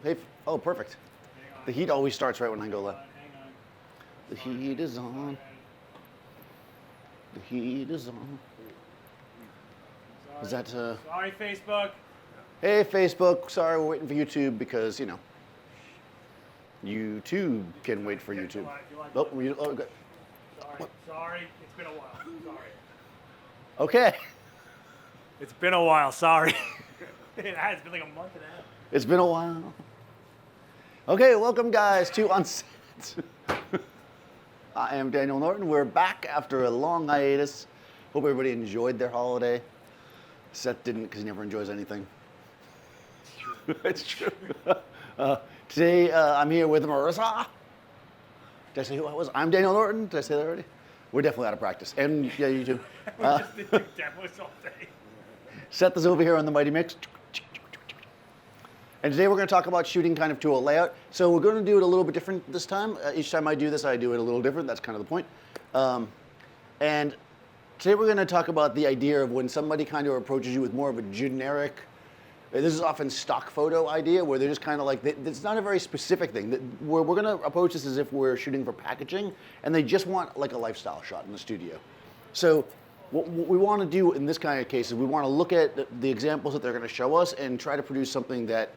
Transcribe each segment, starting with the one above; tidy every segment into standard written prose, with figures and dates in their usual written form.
Hey, oh, perfect. The heat always starts right when I go live. The heat is on. The heat is on. Is that, Sorry, Facebook. Hey, Facebook. Sorry, we're waiting for YouTube because, you know, YouTube can wait for YouTube. Oh, okay. Sorry. It's been a while. Sorry. Okay. It's been a while. Sorry. It has been like a month and a half. It's been a while. Okay, welcome guys to OnSet. I am Daniel Norton. We're back after a long hiatus. Hope everybody enjoyed their holiday. Seth didn't because he never enjoys anything. It's true. Today I'm here with Marissa. Did I say who I was? I'm Daniel Norton. Did I say that already? We're definitely out of practice. And yeah, you too. We just did demos all day. Seth is over here on the Mighty Mix. And today we're going to talk about shooting kind of to a layout. So we're going to do it a little bit different this time. Each time I do this, I do it a little different. That's kind of the point. And today we're going to talk about the idea of when somebody kind of approaches you with more of a generic, this is often stock photo idea, where they're just kind of like, it's not a very specific thing. We're going to approach this as if we're shooting for packaging, and they just want like a lifestyle shot in the studio. So what we want to do in this kind of case is we want to look at the examples that they're going to show us and try to produce something that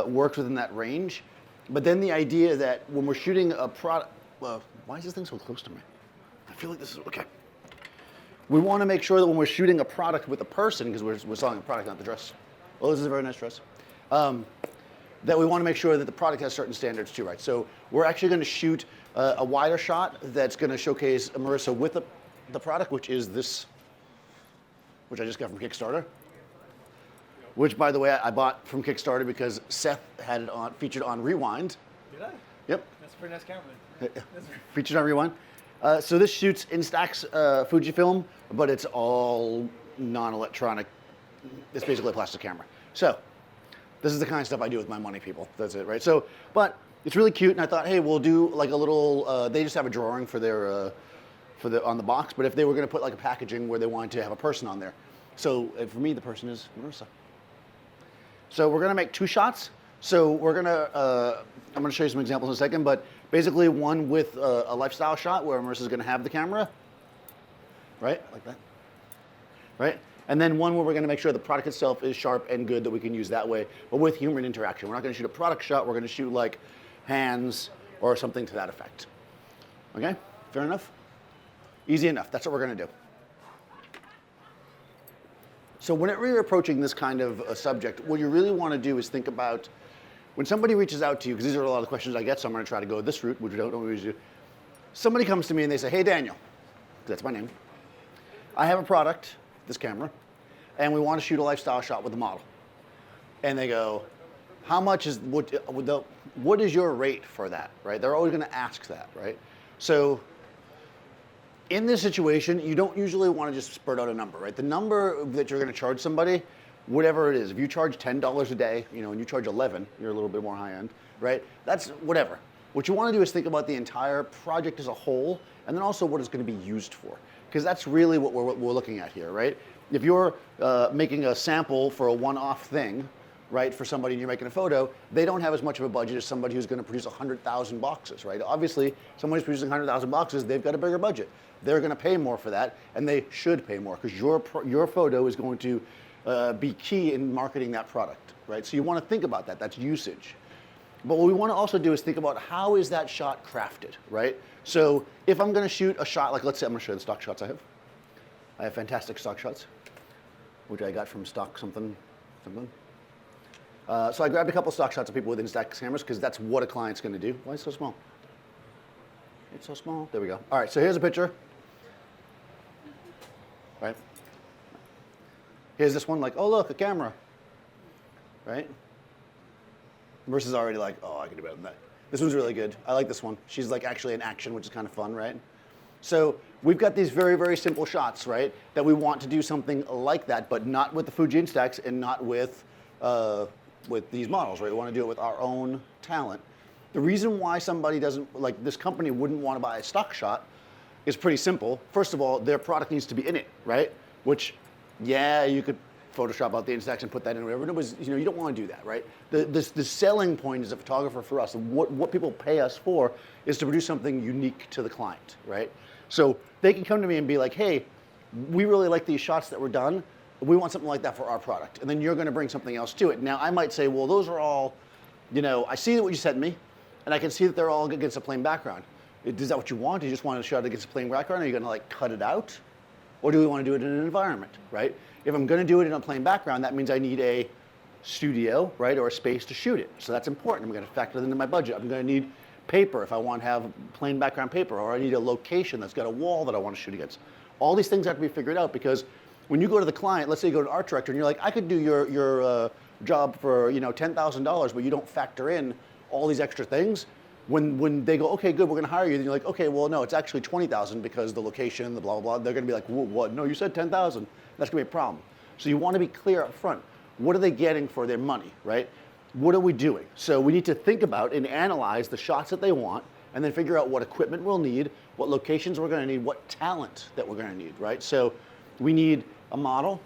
works within that range. But then the idea that when we're shooting a product, why is this thing so close to me? I feel like this is, okay. We want to make sure that when we're shooting a product with a person, because we're selling a product, not the dress. Oh, this is a very nice dress. That we want to make sure that the product has certain standards too, right? So we're actually going to shoot a wider shot that's going to showcase Marissa with the product, which is this, which I just got from Kickstarter. Which, by the way, I bought from Kickstarter because Seth had it on, featured on Rewind. Did I? Yep. That's a pretty nice camera. Featured on Rewind. So this shoots Instax Fujifilm, but it's all non-electronic. It's basically a plastic camera. So this is the kind of stuff I do with my money, people. That's it, right? So, but it's really cute, and I thought, hey, we'll do like a little. They just have a drawing for their on the box, but if they were going to put like a packaging where they wanted to have a person on there, so for me, the person is Marissa. So we're going to make two shots. So we're going to, I'm going to show you some examples in a second, but basically one with a lifestyle shot where Marissa's going to have the camera, right? Like that, right? And then one where we're going to make sure the product itself is sharp and good that we can use that way, but with human interaction. We're not going to shoot a product shot. We're going to shoot like hands or something to that effect. Okay, fair enough? Easy enough. That's what we're going to do. So whenever you're approaching this kind of a subject, what you really want to do is think about when somebody reaches out to you, because these are a lot of the questions I get, so I'm going to try to go this route, which we don't always do. Somebody comes to me and they say, hey, Daniel, that's my name. I have a product, this camera, and we want to shoot a lifestyle shot with the model. And they go, how much is, what is your rate for that, right? They're always going to ask that, right? So in this situation, you don't usually want to just spurt out a number, right? The number that you're going to charge somebody, whatever it is, if you charge $10 a day, you know, and you charge 11, you're a little bit more high end, right? That's whatever. What you want to do is think about the entire project as a whole, and then also what it's going to be used for, because that's really what we're looking at here, right? If you're making a sample for a one-off thing, right, for somebody and you're making a photo, they don't have as much of a budget as somebody who's going to produce 100,000 boxes, right? Obviously, somebody who's producing 100,000 boxes, they've got a bigger budget. They're going to pay more for that, and they should pay more because your photo is going to be key in marketing that product, right? So you want to think about that. That's usage. But what we want to also do is think about how is that shot crafted, right? So if I'm going to shoot a shot, like let's say I'm going to show you the stock shots I have. I have fantastic stock shots, which I got from stock something. So I grabbed a couple stock shots of people with Instax cameras because that's what a client's going to do. Why is it so small? It's so small. There we go. All right, so here's a picture. Right? Here's this one, like, oh, look, a camera. Right? Marissa's already like, oh, I can do better than that. This one's really good. I like this one. She's like actually in action, which is kind of fun, right? So we've got these very, very simple shots, right, that we want to do something like that, but not with the Fuji Instax and not with these models, right? We want to do it with our own talent. The reason why somebody doesn't, like this company wouldn't want to buy a stock shot is pretty simple. First of all, their product needs to be in it, right? Which, yeah, you could Photoshop out the insects and put that in whatever. Nobody's, you don't want to do that, right? The selling point as a photographer for us, and what people pay us for, is to produce something unique to the client, right? So they can come to me and be like, hey, we really like these shots that were done. We want something like that for our product. And then you're going to bring something else to it. Now, I might say, well, those are all, I see what you sent me, and I can see that they're all against a plain background. Is that what you want? Do you just want to shot against a plain background? Are you going to cut it out? Or do we want to do it in an environment, right? If I'm going to do it in a plain background, that means I need a studio, right, or a space to shoot it. So that's important. I'm going to factor that into my budget. I'm going to need paper if I want to have plain background paper, or I need a location that's got a wall that I want to shoot against. All these things have to be figured out, because when you go to the client, let's say you go to an art director and you're like, I could do your job for $10,000, but you don't factor in all these extra things. When they go, okay, good, we're going to hire you, then you're like, okay, well, no, it's actually 20,000 because the location, the blah, blah, blah. They're going to be like, what? No, you said 10,000. That's going to be a problem. So you want to be clear up front. What are they getting for their money, right? What are we doing? So we need to think about and analyze the shots that they want, and then figure out what equipment we'll need, what locations we're going to need, what talent that we're going to need, right? So we need a model.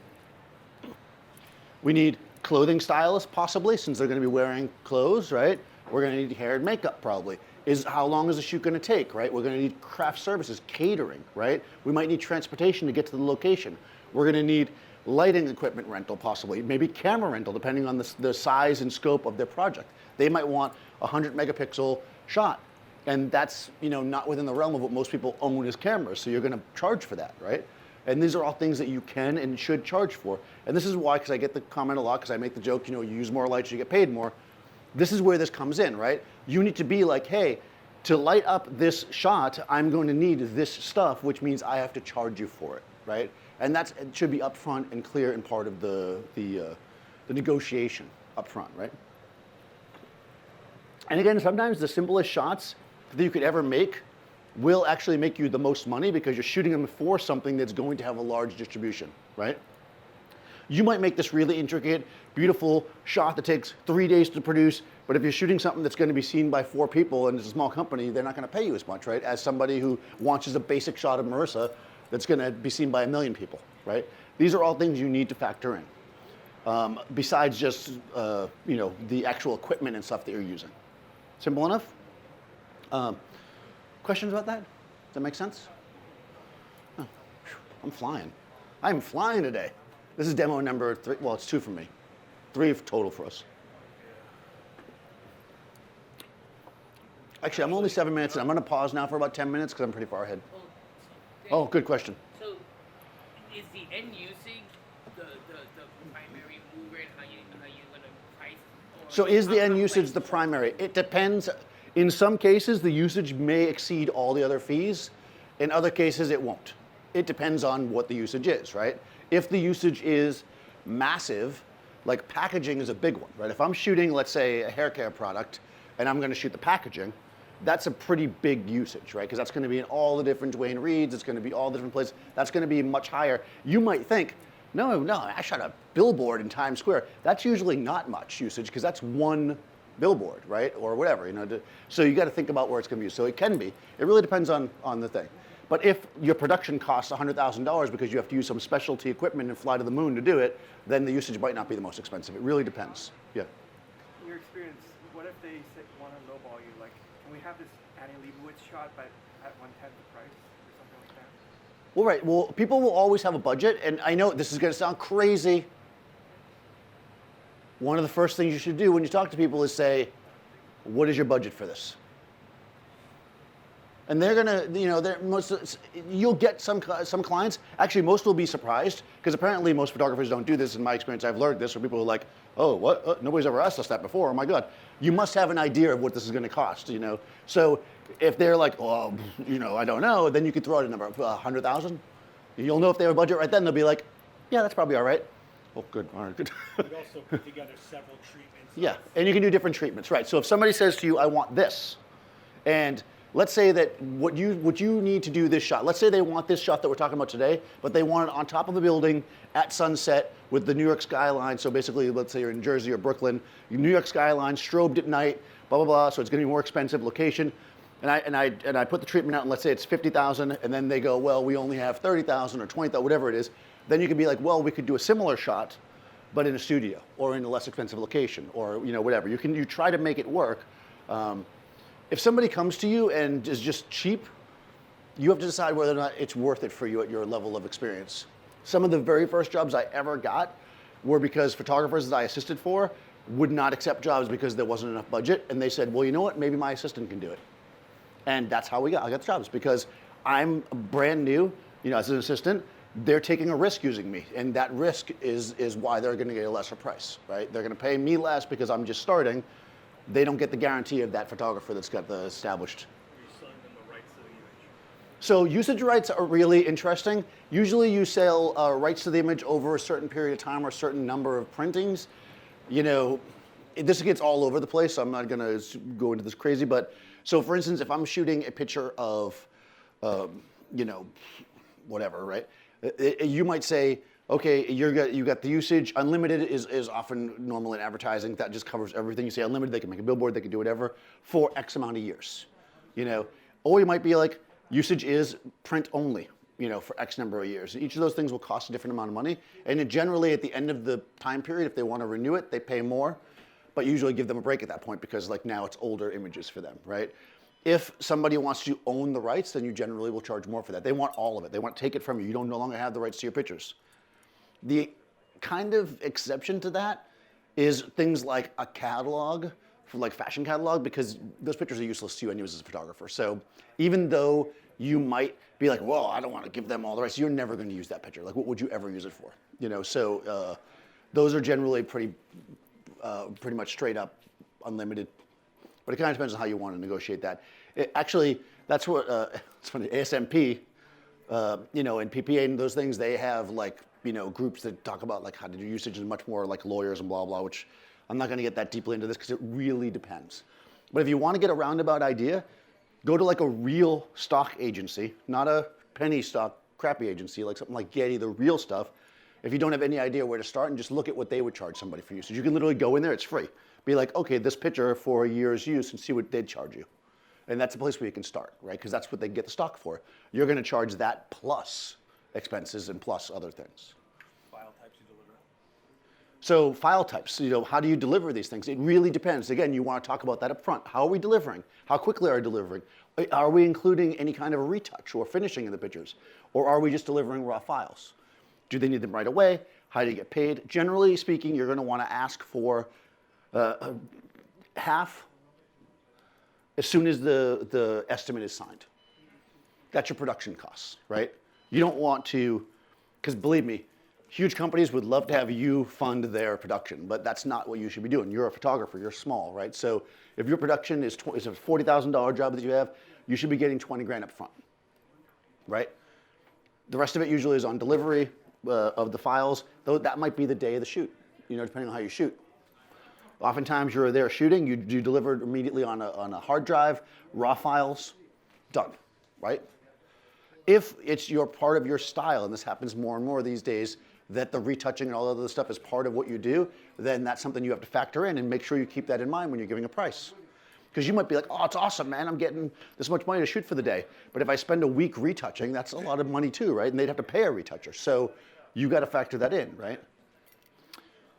We need clothing stylists, possibly, since they're going to be wearing clothes, right? We're going to need hair and makeup, probably. How long is the shoot going to take, right? We're going to need craft services, catering, right? We might need transportation to get to the location. We're going to need lighting equipment rental, possibly. Maybe camera rental, depending on the size and scope of their project. They might want a 100 megapixel shot, and that's not within the realm of what most people own as cameras, so you're going to charge for that, right? And these are all things that you can and should charge for. And this is why, because I get the comment a lot, because I make the joke, you use more lights, you get paid more. This is where this comes in, right? You need to be like, hey, to light up this shot, I'm going to need this stuff, which means I have to charge you for it, right? And it should be upfront and clear and part of the negotiation upfront, right? And again, sometimes the simplest shots that you could ever make will actually make you the most money, because you're shooting them for something that's going to have a large distribution, right? You might make this really intricate, beautiful shot that takes 3 days to produce, but if you're shooting something that's going to be seen by 4 people and it's a small company, they're not going to pay you as much, right? As somebody who wants just a basic shot of Marissa that's going to be seen by 1 million people, right? These are all things you need to factor in, besides just the actual equipment and stuff that you're using. Simple enough? Questions about that? Does that make sense? Oh, I'm flying. I'm flying today. This is demo number 3. Well, it's 2 for me. 3 total for us. Actually, I'm only 7 minutes in. I'm going to pause now for about 10 minutes because I'm pretty far ahead. Oh, good question. So, is the end usage the primary mover in how you're going to price? So is the end usage the primary? It depends. In some cases, the usage may exceed all the other fees. In other cases, it won't. It depends on what the usage is, right? If the usage is massive, like packaging is a big one, right? If I'm shooting, let's say, a hair care product, and I'm going to shoot the packaging, that's a pretty big usage, right? Because that's going to be in all the different Dwayne Reeds, it's going to be all the different places. That's going to be much higher. You might think, no, I shot a billboard in Times Square. That's usually not much usage, because that's one billboard, right? Or whatever, So you got to think about where it's going to be used. So it can be. It really depends on the thing. But if your production costs $100,000 because you have to use some specialty equipment and fly to the moon to do it, then the usage might not be the most expensive. It really depends. Yeah. In your experience, what if they want to lowball you? Like, can we have this Annie Leibovitz shot, but at 1/10 the price, or something like that? Well, right. Well, people will always have a budget, and I know this is going to sound crazy. One of the first things you should do when you talk to people is say, what is your budget for this? And they're gonna, you'll get some clients. Actually, most will be surprised, because apparently most photographers don't do this. In my experience, I've learned this. Where people are like, "Oh, what? Nobody's ever asked us that before. Oh my God!" You must have an idea of what this is going to cost, So if they're like, "Oh, I don't know," then you could throw out a number, 100,000. You'll know if they have a budget right then. They'll be like, "Yeah, that's probably all right." Oh, good. All right, good. You could also put together several treatments. Yeah, and you can do different treatments, right? So if somebody says to you, "I want this," and let's say that what you need to do this shot. Let's say they want this shot that we're talking about today, but they want it on top of the building at sunset with the New York skyline. So basically, let's say you're in Jersey or Brooklyn, New York skyline, strobed at night, blah blah blah. So it's going to be more expensive location. And I put the treatment out, and let's say it's 50,000, and then they go, well, we only have 30,000 or 20,000, whatever it is. Then you can be like, well, we could do a similar shot but in a studio or in a less expensive location or whatever. You try to make it work. If somebody comes to you and is just cheap, you have to decide whether or not it's worth it for you at your level of experience. Some of the very first jobs I ever got were because photographers that I assisted for would not accept jobs because there wasn't enough budget, and they said, well, you know what, maybe my assistant can do it. And that's how I got the jobs, because I'm brand new, as an assistant. They're taking a risk using me, and that risk is why they're going to get a lesser price, right? They're going to pay me less because I'm just starting. They don't get the guarantee of that photographer that's got the established. You're selling them the rights to the image. So usage rights are really interesting. Usually you sell rights to the image over a certain period of time or a certain number of printings. This gets all over the place, so I'm not going to go into this crazy, but so for instance, if I'm shooting a picture of, whatever, right? You might say, okay, you got the usage. Unlimited is often normal in advertising. That just covers everything. You say unlimited, they can make a billboard, they can do whatever for X amount of years. Or you might be like, usage is print only, for X number of years. Each of those things will cost a different amount of money. And it generally, at the end of the time period, if they want to renew it, they pay more. But usually give them a break at that point because now it's older images for them, right? If somebody wants to own the rights, then you generally will charge more for that. They want all of it. They want to take it from you. You don't no longer have the rights to your pictures. The kind of exception to that is things like a catalog, for fashion catalog, because those pictures are useless to you anyways as a photographer. So even though you might be like, well, I don't want to give them all the rights, you're never going to use that picture. What would you ever use it for? So those are generally pretty much straight up unlimited. But it kind of depends on how you want to negotiate that. Actually, that's what it's funny. ASMP, and PPA and those things, they have groups that talk about how to do usage and much more like lawyers and blah blah. Which I'm not going to get that deeply into this because it really depends. But if you want to get a roundabout idea, go to a real stock agency, not a penny stock crappy agency, like something like Getty, the real stuff. If you don't have any idea where to start, and just look at what they would charge somebody for usage. You can literally go in there, it's free. Be like, okay, this picture for a year's use, and see what they'd charge you. And that's a place where you can start, right? Because that's what they get the stock for. You're going to charge that plus expenses and plus other things. File types you deliver. So file types, how do you deliver these things? It really depends. Again, you want to talk about that up front. How are we delivering? How quickly are we delivering? Are we including any kind of a retouch or finishing in the pictures? Or are we just delivering raw files? Do they need them right away? How do you get paid? Generally speaking, you're going to want to ask for half as soon as the estimate is signed. That's your production costs, right? You don't want to, because believe me, huge companies would love to have you fund their production, but that's not what you should be doing. You're a photographer, you're small, right? So if your production is a $40,000 job that you have, you should be getting 20 grand up front, right? The rest of it usually is on delivery of the files, though that might be the day of the shoot, depending on how you shoot. Oftentimes you're there shooting, you deliver it immediately on a hard drive, raw files, done, right? If it's your part of your style, and this happens more and more these days, that the retouching and all that other stuff is part of what you do, then that's something you have to factor in and make sure you keep that in mind when you're giving a price. Because you might be like, oh, it's awesome, man, I'm getting this much money to shoot for the day. But if I spend a week retouching, that's a lot of money too, right? And they'd have to pay a retoucher. So you got to factor that in, right?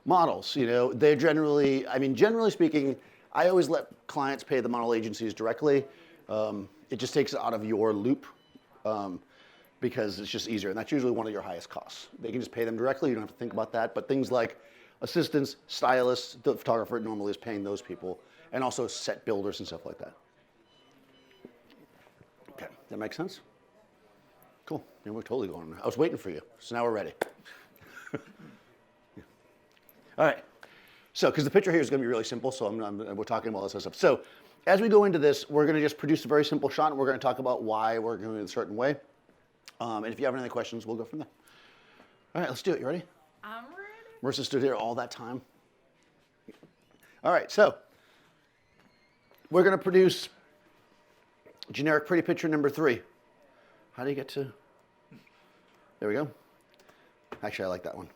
Models, they're generally speaking, I always let clients pay the model agencies directly. It just takes it out of your loop because it's just easier. And that's usually one of your highest costs. They can just pay them directly. You don't have to think about that. But things like assistants, stylists, the photographer normally is paying those people, and also set builders and stuff like that. Okay, that makes sense? Cool. Yeah, we're totally going. I was waiting for you. So now we're ready. All right, so because the picture here is going to be really simple, so we're talking about this stuff. So as we go into this, we're going to just produce a very simple shot, and we're going to talk about why we're going it a certain way. And if you have any other questions, we'll go from there. All right, let's do it. You ready? I'm ready. Marissa stood here all that time. All right, so we're going to produce generic pretty picture number 3. How do you get to? There we go. Actually, I like that one.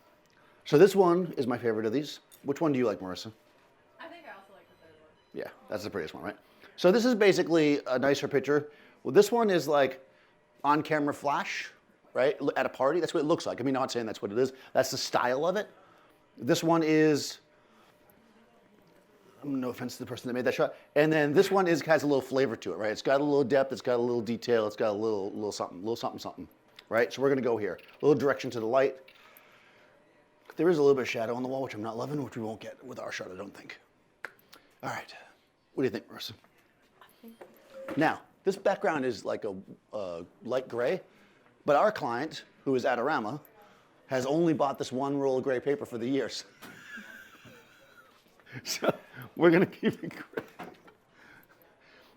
So this one is my favorite of these. Which one do you like, Marissa? I think I also like the third one. Yeah, that's the prettiest one, right? So this is basically a nicer picture. Well, this one is like on-camera flash, right? At a party, that's what it looks like. I mean, I'm not saying that's what it is. That's the style of it. This one is, no offense to the person that made that shot. And then this one has a little flavor to it, right? It's got a little depth, it's got a little detail, it's got a little something, right? So we're gonna go here. A little direction to the light. There is a little bit of shadow on the wall, which I'm not loving, which we won't get with our shot, I don't think. All right, what do you think, Marissa? Now, this background is like a light gray, but our client, who is Adorama, has only bought this one roll of gray paper for the years. So we're gonna keep it gray.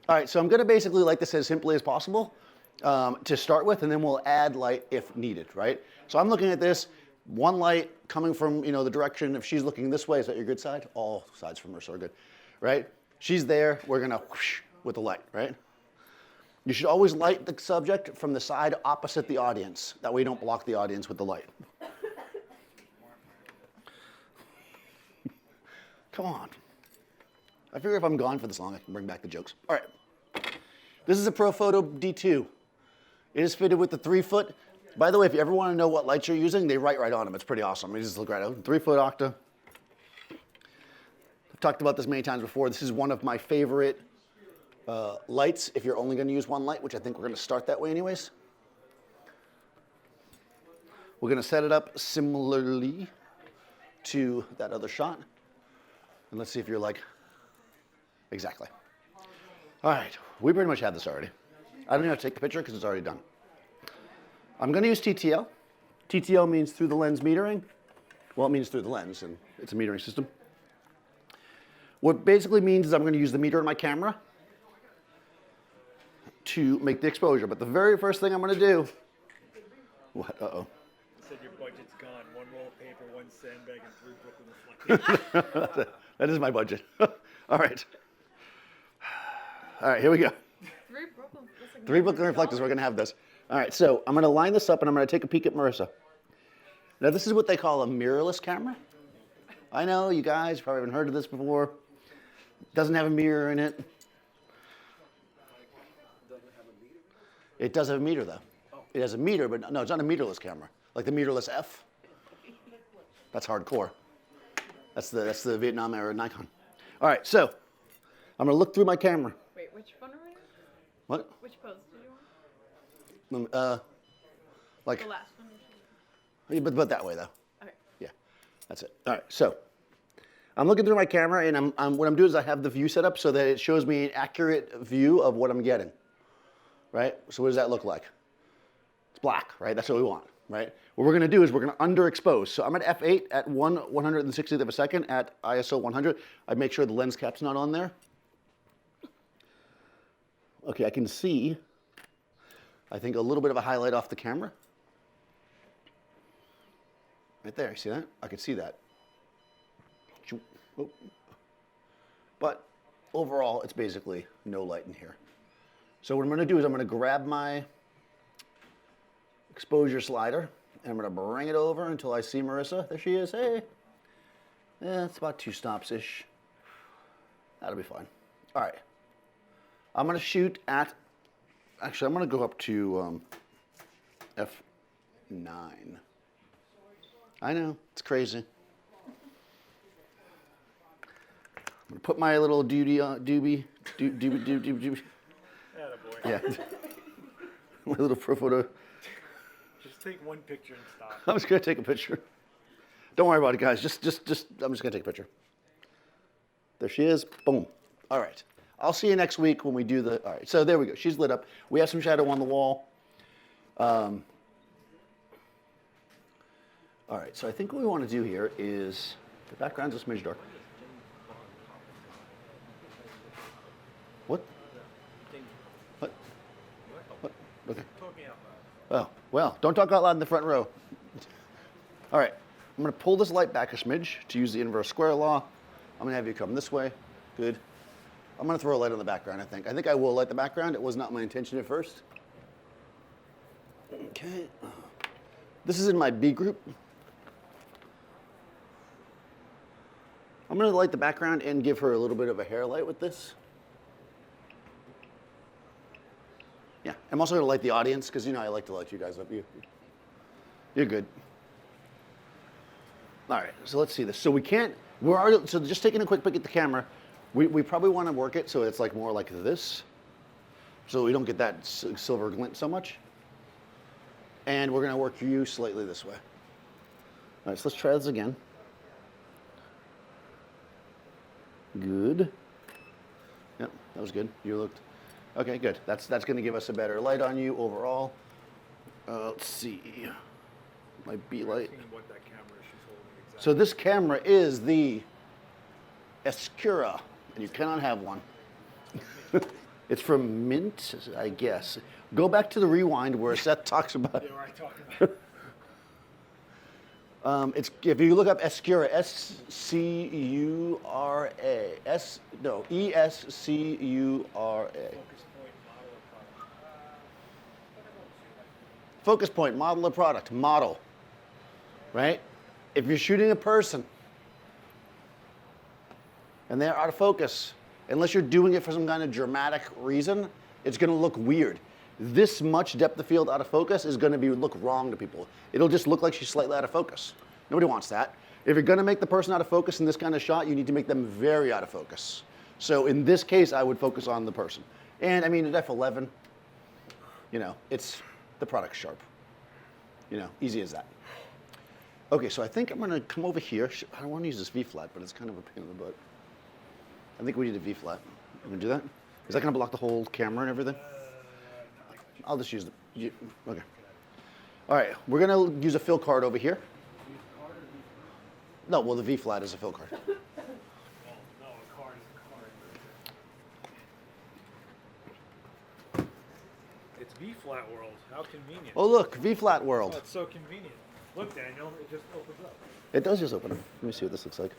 All right, so I'm gonna basically light this as simply as possible to start with, and then we'll add light if needed, right? So I'm looking at this, one light coming from the direction, if she's looking this way, is that your good side? All sides from her are good, right? She's there, we're gonna whoosh with the light, right? You should always light the subject from the side opposite the audience. That way you don't block the audience with the light. Come on. I figure if I'm gone for this long, I can bring back the jokes. All right. This is a Profoto D2. It is fitted with the 3-foot. By the way, if you ever want to know what lights you're using, they write right on them. It's pretty awesome. You just look right out. 3-foot octa. I've talked about this many times before. This is one of my favorite lights if you're only going to use one light, which I think we're going to start that way anyways. We're going to set it up similarly to that other shot. And let's see if you're like, exactly. All right, we pretty much have this already. I don't even have to take the picture because it's already done. I'm going to use TTL. TTL means through the lens metering. Well, it means through the lens, and it's a metering system. What basically means is I'm going to use the meter in my camera to make the exposure. But the very first thing I'm going to do, what? Uh-oh. Said your budget's gone. One roll of paper, one sandbag, and 3 Brooklyn reflectors. That is my budget. All right. All right, here we go. 3 Brooklyn. That's like 3 Brooklyn reflectors, we're going to have this. All right, so I'm going to line this up, and I'm going to take a peek at Marissa. Now, this is what they call a mirrorless camera. I know you guys probably haven't heard of this before. It doesn't have a mirror in it. It does have a meter, though. It has a meter, but no, it's not a meterless camera. Like the meterless F. That's hardcore. That's the Vietnam era Nikon. All right, so I'm going to look through my camera. Wait, which one are we in? What? Which pose did you want? Like, The last one. You but that way though. Okay. Yeah, that's it. All right, so I'm looking through my camera, and what I'm doing is I have the view set up so that it shows me an accurate view of what I'm getting. Right? So what does that look like? It's black, right? That's what we want, right? What we're gonna do is we're gonna underexpose. So I'm at f8 at 1/160th of a second at ISO 100. I make sure the lens cap's not on there. Okay, I can see, I think, a little bit of a highlight off the camera. Right there, you see that? I can see that. But overall, it's basically no light in here. So what I'm going to do is I'm going to grab my exposure slider, and I'm going to bring it over until I see Marissa. There she is. Hey. Yeah, it's about 2 stops-ish. That'll be fine. All right. I'm going to shoot at, actually, I'm going to go up to F9. I know, it's crazy. I'm going to put my little doobie. Attaboy. Yeah. My little Profoto. Just take one picture and stop. I'm just gonna take a picture. Don't worry about it, guys. I'm just gonna take a picture. There she is. Boom. All right. I'll see you next week when we do the. All right. So there we go. She's lit up. We have some shadow on the wall. All right. So I think what we want to do here is the background's a smidge dark. What? What? What? Okay. Oh, well, don't talk out loud in the front row. All right, I'm gonna pull this light back a smidge to use the inverse square law. I'm gonna have you come this way. Good. I'm gonna throw a light on the background, I think. I think I will light the background. It was not my intention at first. Okay. This is in my B group. I'm gonna light the background and give her a little bit of a hair light with this. Yeah, I'm also going to light the audience because, I like to light you guys up. You're good. All right, so let's see this. So we can't, we're already, so just taking a quick peek at the camera, we probably want to work it so it's like more like this, so we don't get that silver glint so much. And we're going to work you slightly this way. All right, so let's try this again. Good. Yep, that was good. You looked, okay, good. That's going to give us a better light on you overall. Let's see. Might be light. Seeing what that camera she's holding exactly. So this camera is the Escura, and you cannot have one. It's from Mint, I guess. Go back to the rewind where Seth talks about. Yeah, right, talking about. It's if you look up Escura, S-C-U-R-A, E-S-C-U-R-A. Focus point, model or product, model. Right? If you're shooting a person and they're out of focus, unless you're doing it for some kind of dramatic reason, it's going to look weird. This much depth of field out of focus is going to look wrong to people. It'll just look like she's slightly out of focus. Nobody wants that. If you're going to make the person out of focus in this kind of shot, you need to make them very out of focus. So in this case, I would focus on the person. And I mean, at f11, you know, it's the product's sharp. You know, easy as that. Okay, so I think I'm going to come over here. I don't want to use this V-flat, but it's kind of a pain in the butt. I think we need a V-flat. You going to do that? Is that going to block the whole camera and everything? I'll just use the, okay. All right, we're going to use a fill card over here. No, well, the V-flat is a fill card. No, a card is a card. It's V-flat world. How convenient. Oh, look, V-flat Oh, world. it's so convenient. Look, Daniel, it just opens up. It does just open up. Let me see what this looks like.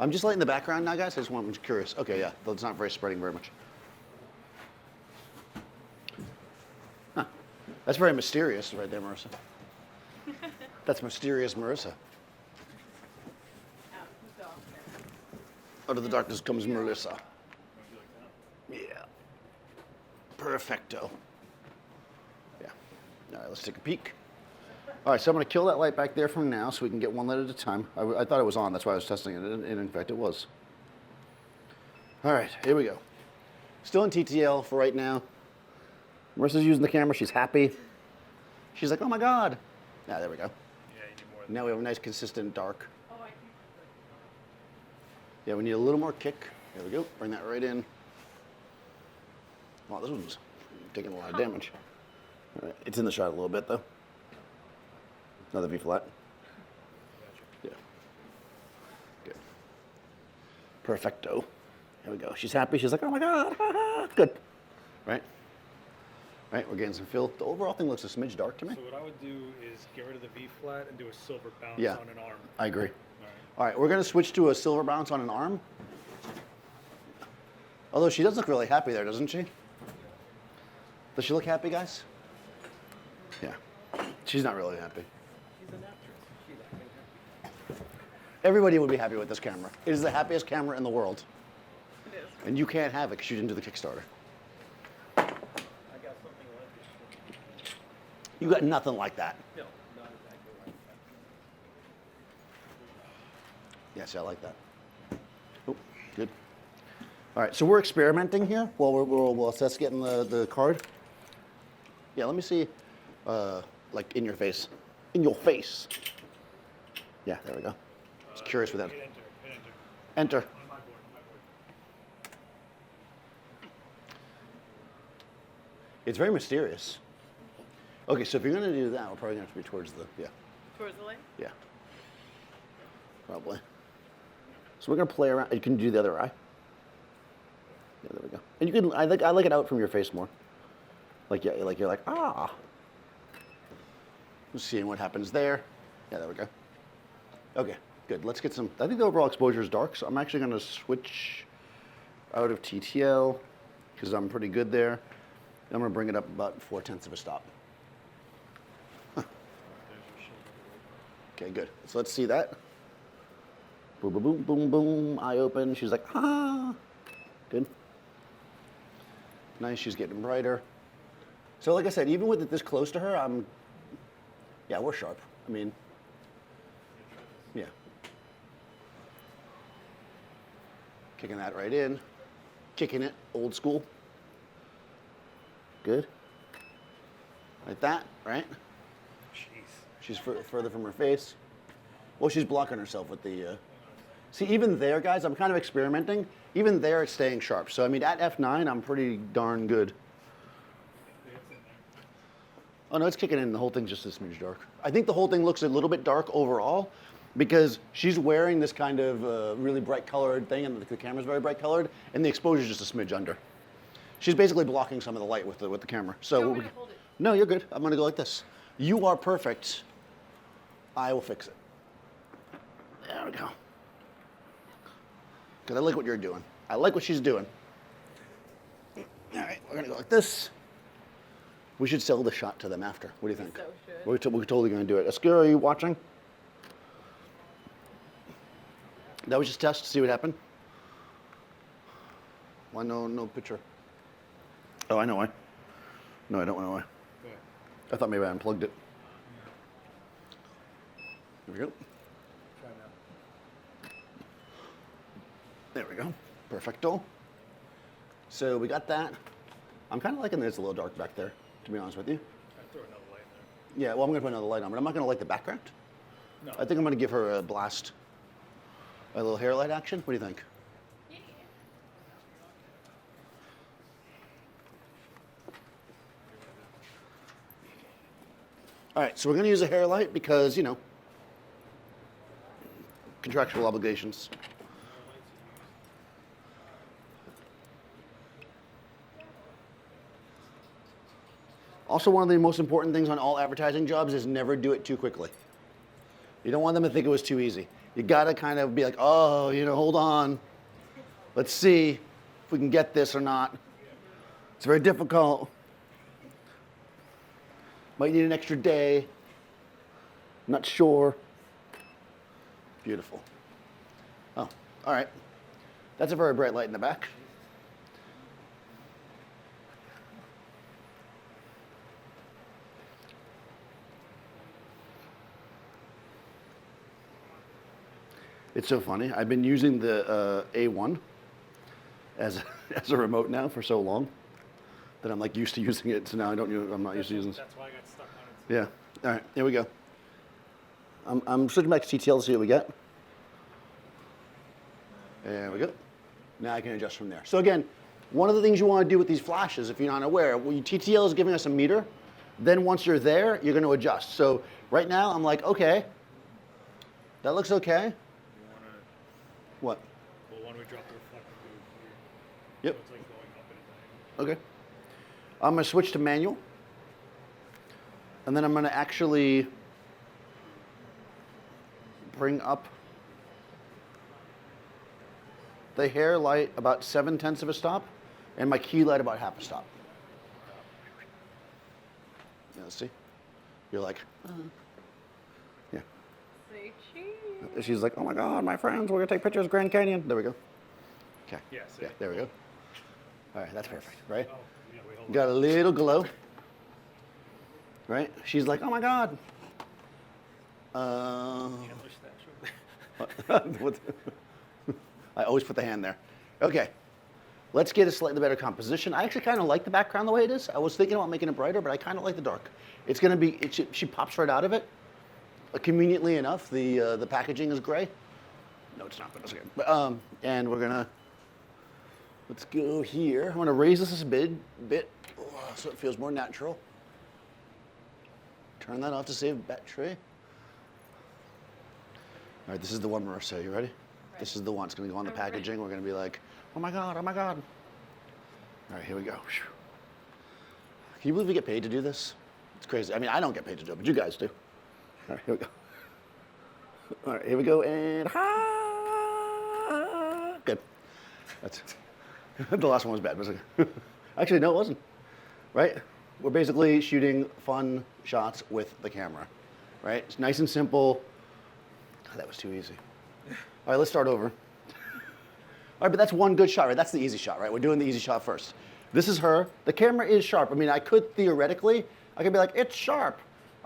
I'm just lighting the background now, guys. I just want, I'm curious. Okay, yeah, though it's not spreading very much. Huh. That's very mysterious right there, Marissa. That's mysterious, Marissa. Out of the darkness comes Marissa. Yeah. Perfecto. Yeah. All right, let's take a peek. All right, so I'm going to kill that light back there from now so we can get one light at a time. I thought it was on, that's why I was testing it, and in fact it was. All right, here we go. Still in TTL for right now. Marissa's using the camera, she's happy. She's like, oh my God. Yeah, there we go. Yeah, you need more than Now we have a nice consistent dark. Oh, I can. Yeah, we need a little more kick. There we go, bring that right in. Wow, this one's taking a lot of damage. All right, it's in the shot a little bit though. Another V-flat. Yeah. Good. Perfecto. There we go. She's happy. She's like, oh my God. Good. Right? Right, we're getting some fill. The overall thing looks a smidge dark to me. So what I would do is get rid of the V-flat and do a silver bounce Yeah. on an arm. I agree. All right. All right, we're going to switch to a silver bounce on an arm. Although she does look really happy there, doesn't she? Does she look happy, guys? Yeah. She's not really happy. Everybody would be happy with this camera. It is the happiest camera in the world. It is. And you can't have it because you didn't do the Kickstarter. I got something like this. You got nothing like that. No, not exactly like that. Yes, I like that. Oh, good. All right, so we're experimenting here while Seth's getting the card. Yeah, let me see, like in your face. In your face. Yeah, there we go. Just curious with that. Hit enter, hit Enter. enter. On my board, on my board. It's very mysterious. Okay, so if you're gonna do that, we're probably gonna have to be towards the, yeah, Towards the light? yeah. Probably. So we're gonna play around. You can do the other eye. Yeah, there we go. And you can, I like it out from your face more. Like, yeah, like you're like, ah. Just seeing what happens there. Yeah, there we go. Okay, good. Let's get some, I think the overall exposure is dark, so I'm actually gonna switch out of TTL because I'm pretty good there. I'm gonna bring it up about 0.4 of a stop. Huh. Okay, good. So let's see that. Boom, boom, boom, boom, boom. Eye open. She's like, ah. Good. Nice. She's getting brighter. So like I said, even with it this close to her, yeah, we're sharp. I mean, Kicking that right in. Kicking it, old school. Good. Like that, right? Jeez. She's further from her face. Well, she's blocking herself with the... See, even there, guys, I'm kind of experimenting. Even there, it's staying sharp. So, I mean, at F9, I'm pretty darn good. Oh, no, it's kicking in. The whole thing's just a smidge dark. I think the whole thing looks a little bit dark overall because she's wearing this kind of really bright colored thing, and the camera's very bright colored, and the exposure's just a smidge under. She's basically blocking some of the light with the camera. So, Do you want me to hold it? no, you're good. I'm going to go like this. You are perfect. I will fix it. There we go. Because I like what you're doing. I like what she's doing. All right, we're going to go like this. We should sell the shot to them after. What do you think? So should. We're totally going to do it. Askira, are you watching? That was just a test to see what happened. Why no picture? Oh, I know why. No, I don't know why. Go ahead. I thought maybe I unplugged it. There we go. Try now. There we go. Perfecto. So we got that. I'm kind of liking that it's a little dark back there, to be honest with you. I throw another light in Yeah, well, I'm going to put another light on, but I'm not going to light the background. there. No. I think I'm going to give her a blast. A little hair light action. What do you think? Yeah. All right, so we're going to use a hair light because, you know, contractual obligations. Also, one of the most important things on all advertising jobs is never do it too quickly. You don't want them to think it was too easy. You got to kind of be like, oh, you know, hold on. Let's see if we can get this or not. It's very difficult. Might need an extra day. Not sure. Beautiful. Oh, all right. That's a very bright light in the back. It's so funny. I've been using the A1 as a remote now for so long that I'm like used to using it. So now I'm not used to using it. That's why I got stuck on it. Yeah. All right. Here we go. I'm switching back to TTL to see what we get. There we go. Now I can adjust from there. So again, one of the things you want to do with these flashes, if you're not aware, TTL is giving us a meter. Then once you're there, you're going to adjust. So right now I'm like, okay, that looks okay. You want to, What? well, why don't we drop the reflector here? Yep. So it's like going up at a time. Okay. I'm going to switch to manual. And then I'm going to actually bring up the hair light about 7/10 of a stop and my key light about half a stop. Yeah, see? You're like, yeah. Say cheese. She's like, oh my God, my friends, we're going to take pictures of Grand Canyon. There we go. Okay. Yeah, see? Yeah, there we go. All right, that's perfect, right? Oh, yeah, wait, hold Got a little glow, right? She's like, oh my God. on. Push that, sure. What- I always put the hand there. Okay, let's get a slightly better composition. I actually kind of like the background the way it is. I was thinking about making it brighter, but I kind of like the dark. It's going to be, she pops right out of it. Conveniently enough, the packaging is gray. No, it's not, but it's okay. But, and we're going to, let's go here. I'm going to raise this a bit so it feels more natural. Turn that off to save battery. All right, this is the one, Marissa. You ready? This is the one. It's going to go on the packaging. We're going to be like, oh my God, oh my God. All right, here we go. Can you believe we get paid to do this? It's crazy. I mean, I don't get paid to do it, but you guys do. All right, here we go. All right, here we go, and good. That's the last one was bad. But actually, no, it wasn't. Right? We're basically shooting fun shots with the camera. Right? It's nice and simple. Oh, that was too easy. All right, let's start over. All right, but that's one good shot, right? That's the easy shot, right? We're doing the easy shot first. This is her. The camera is sharp. I mean, I could theoretically, I could be like, it's sharp.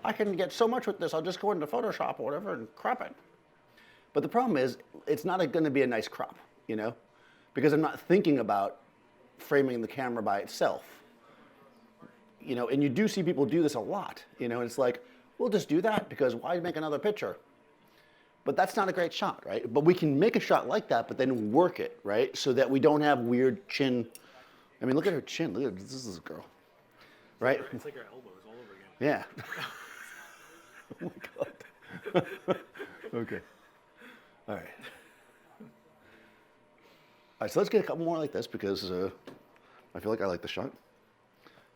I can get so much with this. I'll just go into Photoshop or whatever and crop it. But the problem is, it's not going to be a nice crop, you know? because I'm not thinking about framing the camera by itself. You know, and you do see people do this a lot, you know, and it's like, we'll just do that because why make another picture? But that's not a great shot, right? But we can make a shot like that, but then work it, right? So that we don't have weird chin. I mean, look at her chin. Look at this is a girl, right? It's like her elbows all over again. Yeah. Oh my God. Okay. All right. All right, so let's get a couple more like this because I feel like I like the shot.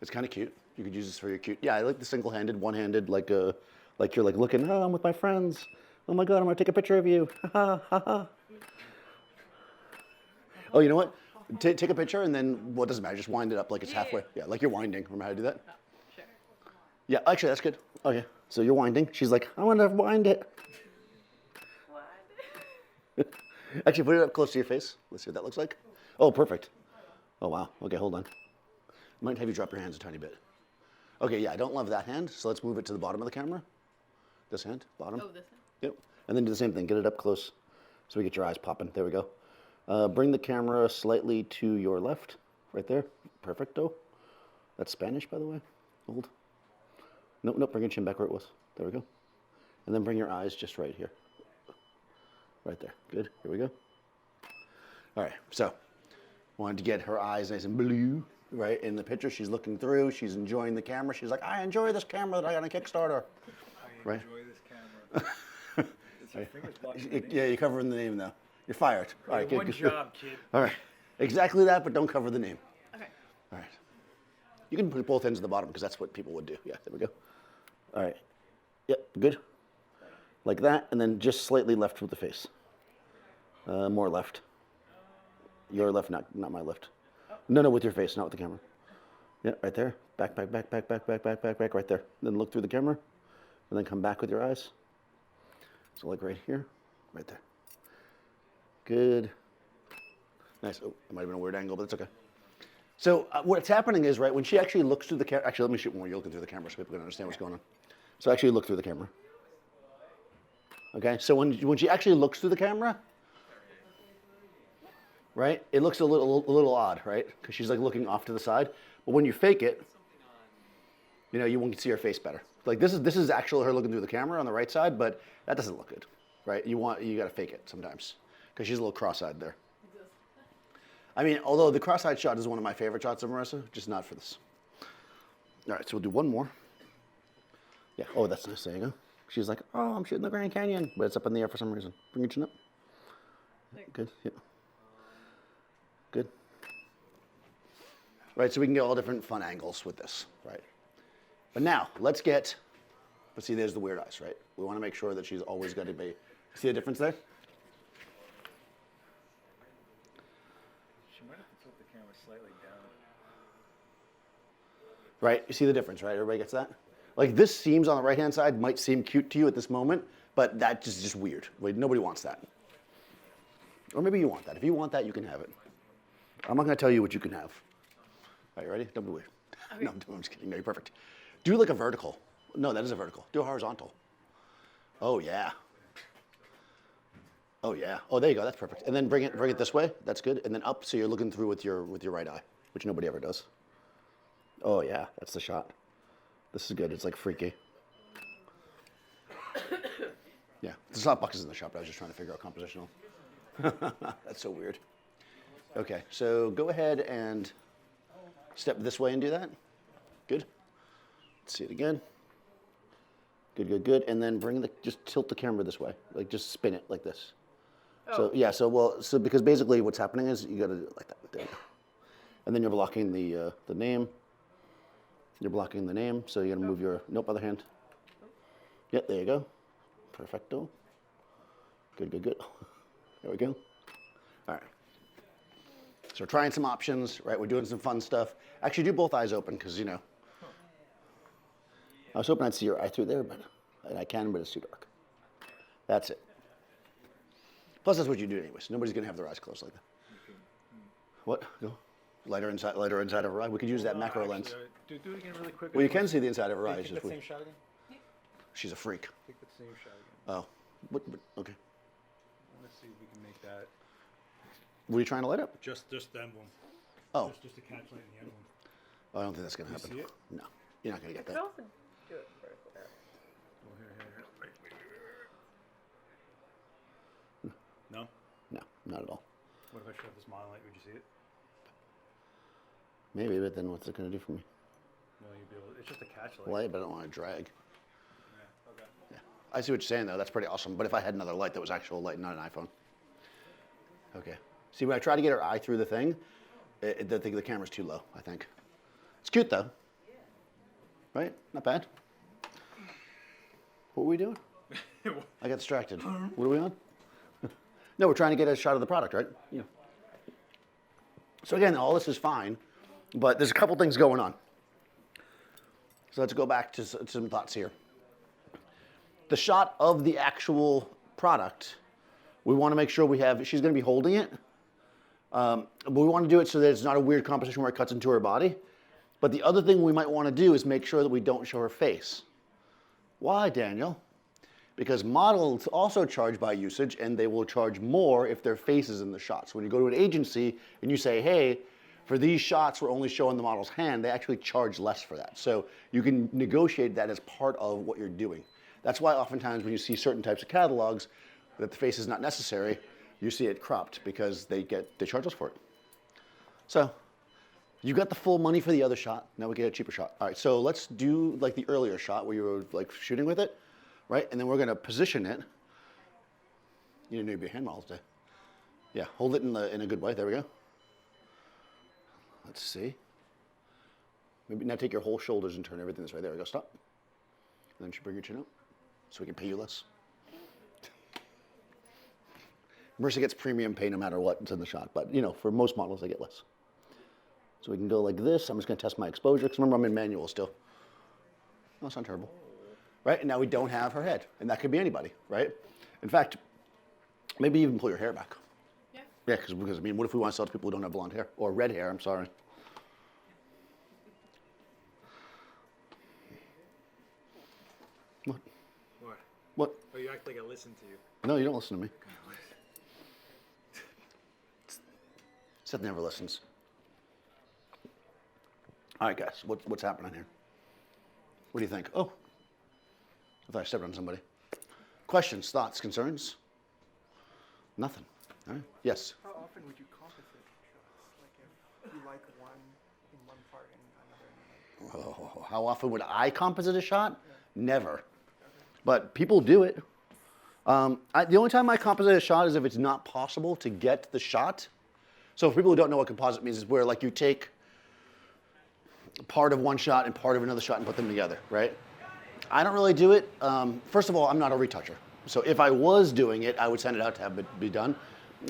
It's kind of cute. You could use this for your cute. Yeah, I like the single-handed, one-handed, like you're like looking, oh, I'm with my friends. Oh my God, I'm gonna take a picture of you. Ha ha ha ha. Oh, you know what? Take a picture and then, well, it doesn't matter. Just wind it up like it's halfway. Yeah, like you're winding. Remember how to do that? Sure. Yeah, actually, that's good. Okay, so you're winding. She's like, I want to wind it. What? Actually, put it up close to your face. Let's see what that looks like. Oh, perfect. Oh, wow. Okay, hold on. I might have you drop your hands a tiny bit. Okay, yeah, I don't love that hand, so let's move it to the bottom of the camera. This hand, bottom. Oh, this one? Yep. And then do the same thing. Get it up close so we get your eyes popping. There we go. Bring the camera slightly to your left, right there. Perfecto. That's Spanish, by the way. Hold. Nope, nope. Bring your chin back where it was. There we go. And then bring your eyes just right here. Right there. Good. Here we go. All right. So, wanted to get her eyes nice and blue, right? In the picture, she's looking through. She's enjoying the camera. She's like, I enjoy this camera that I got on Kickstarter. I Right. enjoy this camera. Is your fingers blocking the name? Yeah, you're covering the name now. You're fired. All right, One good. job, kid. All right. Exactly that, but don't cover the name. Okay. All right. You can put both ends at the bottom because that's what people would do. Yeah, there we go. All right. Yep, good. Like that, and then just slightly left with the face. More left. Your left, not my left. No, with your face, not with the camera. Yeah, right there. Back, right there. Then look through the camera, and then come back with your eyes. So like right here, right there. Good. Nice. Oh, it might have been a weird angle, but it's okay. So what's happening is, right, when she actually looks through the camera, actually, let me shoot when you're looking through the camera so people can understand what's going on. So actually look through the camera. Okay, so when she actually looks through the camera, right, it looks a little odd, right? Because she's like looking off to the side. But when you fake it, you know, you won't see her face better. Like this is actually her looking through the camera on the right side, but that doesn't look good, right? You gotta fake it sometimes because she's a little cross-eyed there. I mean, although the cross-eyed shot is one of my favorite shots of Marissa, just not for this. All right, so we'll do one more. Yeah. Oh, that's nice. There you go. She's like, oh, I'm shooting the Grand Canyon, but it's up in the air for some reason. Bring your chin up. Good. Yeah. Good. Right, so we can get all different fun angles with this, right? But now, let's see, there's the weird eyes, right? We want to make sure that she's always going to be, see the difference there? She might have to tilt the camera slightly down. Right, you see the difference, right? Everybody gets that? Like this seams on the right-hand side might seem cute to you at this moment, but that is just weird. Nobody wants that. Or maybe you want that. If you want that, you can have it. I'm not going to tell you what you can have. All right, you ready? Don't be weird. Okay. No, I'm just kidding. No, you're perfect. Do like a vertical. No, that is a vertical. Do a horizontal. Oh, yeah. Oh, yeah. Oh, there you go. That's perfect. And then bring it this way. That's good. And then up so you're looking through with your right eye, which nobody ever does. Oh, yeah. That's the shot. This is good. It's like freaky. Yeah. There's not boxes in the shop, but I was just trying to figure out compositional. That's so weird. Okay, so go ahead and step this way and do that. Good. Let's see it again. Good. And then just tilt the camera this way. Like just spin it like this. Oh. So yeah, so because basically what's happening is you gotta do it like that. There you go. And then you're blocking the name. You're blocking the name, so you gotta move your other hand. Yep, there you go. Perfecto. Good. There we go. All right. So we're trying some options, right? We're doing some fun stuff. Actually, do both eyes open, because, you know. I was hoping I'd see your eye through there, but I can, but it's too dark. That's it. Plus, that's what you do anyways. Nobody's going to have their eyes closed like that. What? Go. Lighter inside of her eye. We could use that macro lens. Do it again really quick. Well, you can see the inside of her Take eyes. that same shot again. She's a freak. Take that same shot again. Oh. Okay. Let's see if we can make that. What are you trying to light up? Just the emblem. Oh, Just the catch light and the emblem. I don't think that's gonna happen. see it? No, you're not gonna get You could that. also do it first. Oh, here. No? No, not at all. What if I shut this model light? Would you see it? Maybe, but then what's it gonna do for me? No, you'd be able. It's just a catch light. Light, but I don't want to drag. Yeah. Okay. Yeah, I see what you're saying though. That's pretty awesome. But if I had another light that was actual light, not an iPhone. Okay. See, when I try to get her eye through the thing, the camera's too low. I think. It's cute though. Right? Not bad. What were we doing? I got distracted. What are we on? No, we're trying to get a shot of the product, right? Yeah. So again, all this is fine, but there's a couple things going on. So let's go back to some thoughts here. The shot of the actual product, we want to make sure we have, she's going to be holding it, but we want to do it so that it's not a weird composition where it cuts into her body. But the other thing we might want to do is make sure that we don't show her face. Why, Daniel? Because models also charge by usage, and they will charge more if their face is in the shot. So when you go to an agency and you say, hey, for these shots, we're only showing the model's hand, they actually charge less for that. So you can negotiate that as part of what you're doing. That's why oftentimes when you see certain types of catalogs that the face is not necessary, you see it cropped because they charge us for it. So you got the full money for the other shot. Now we get a cheaper shot. All right, so let's do like the earlier shot where you were like shooting with it, right? And then we're gonna position it. You didn't need to be a hand model today. Yeah, hold it in a good way. There we go. Let's see. Maybe now take your whole shoulders and turn everything this way. There we go. Stop. And then you bring your chin up so we can pay you less. Mercy gets premium pay no matter what's in the shot, but you know, for most models they get less. So we can go like this. I'm just going to test my exposure because remember I'm in manual still. No, it's not terrible, right? And now we don't have her head, and that could be anybody, right? In fact, maybe even pull your hair back. Yeah. Yeah, because I mean, what if we want to sell to people who don't have blonde hair or red hair? I'm sorry. What? What? What? Oh, you act like I listen to you. No, you don't listen to me. Seth never listens. All right, guys, what's happening here? What do you think? Oh, I thought I stepped on somebody. Questions, thoughts, concerns? Nothing. All right. Yes. How often would you composite shots? Like if you like one in one part and another in another? Oh, how often would I composite a shot? Never. But people do it. The only time I composite a shot is if it's not possible to get the shot. So for people who don't know what composite means, is where like you take part of one shot and part of another shot and put them together, right? I don't really do it. First of all, I'm not a retoucher. So if I was doing it, I would send it out to have it be done.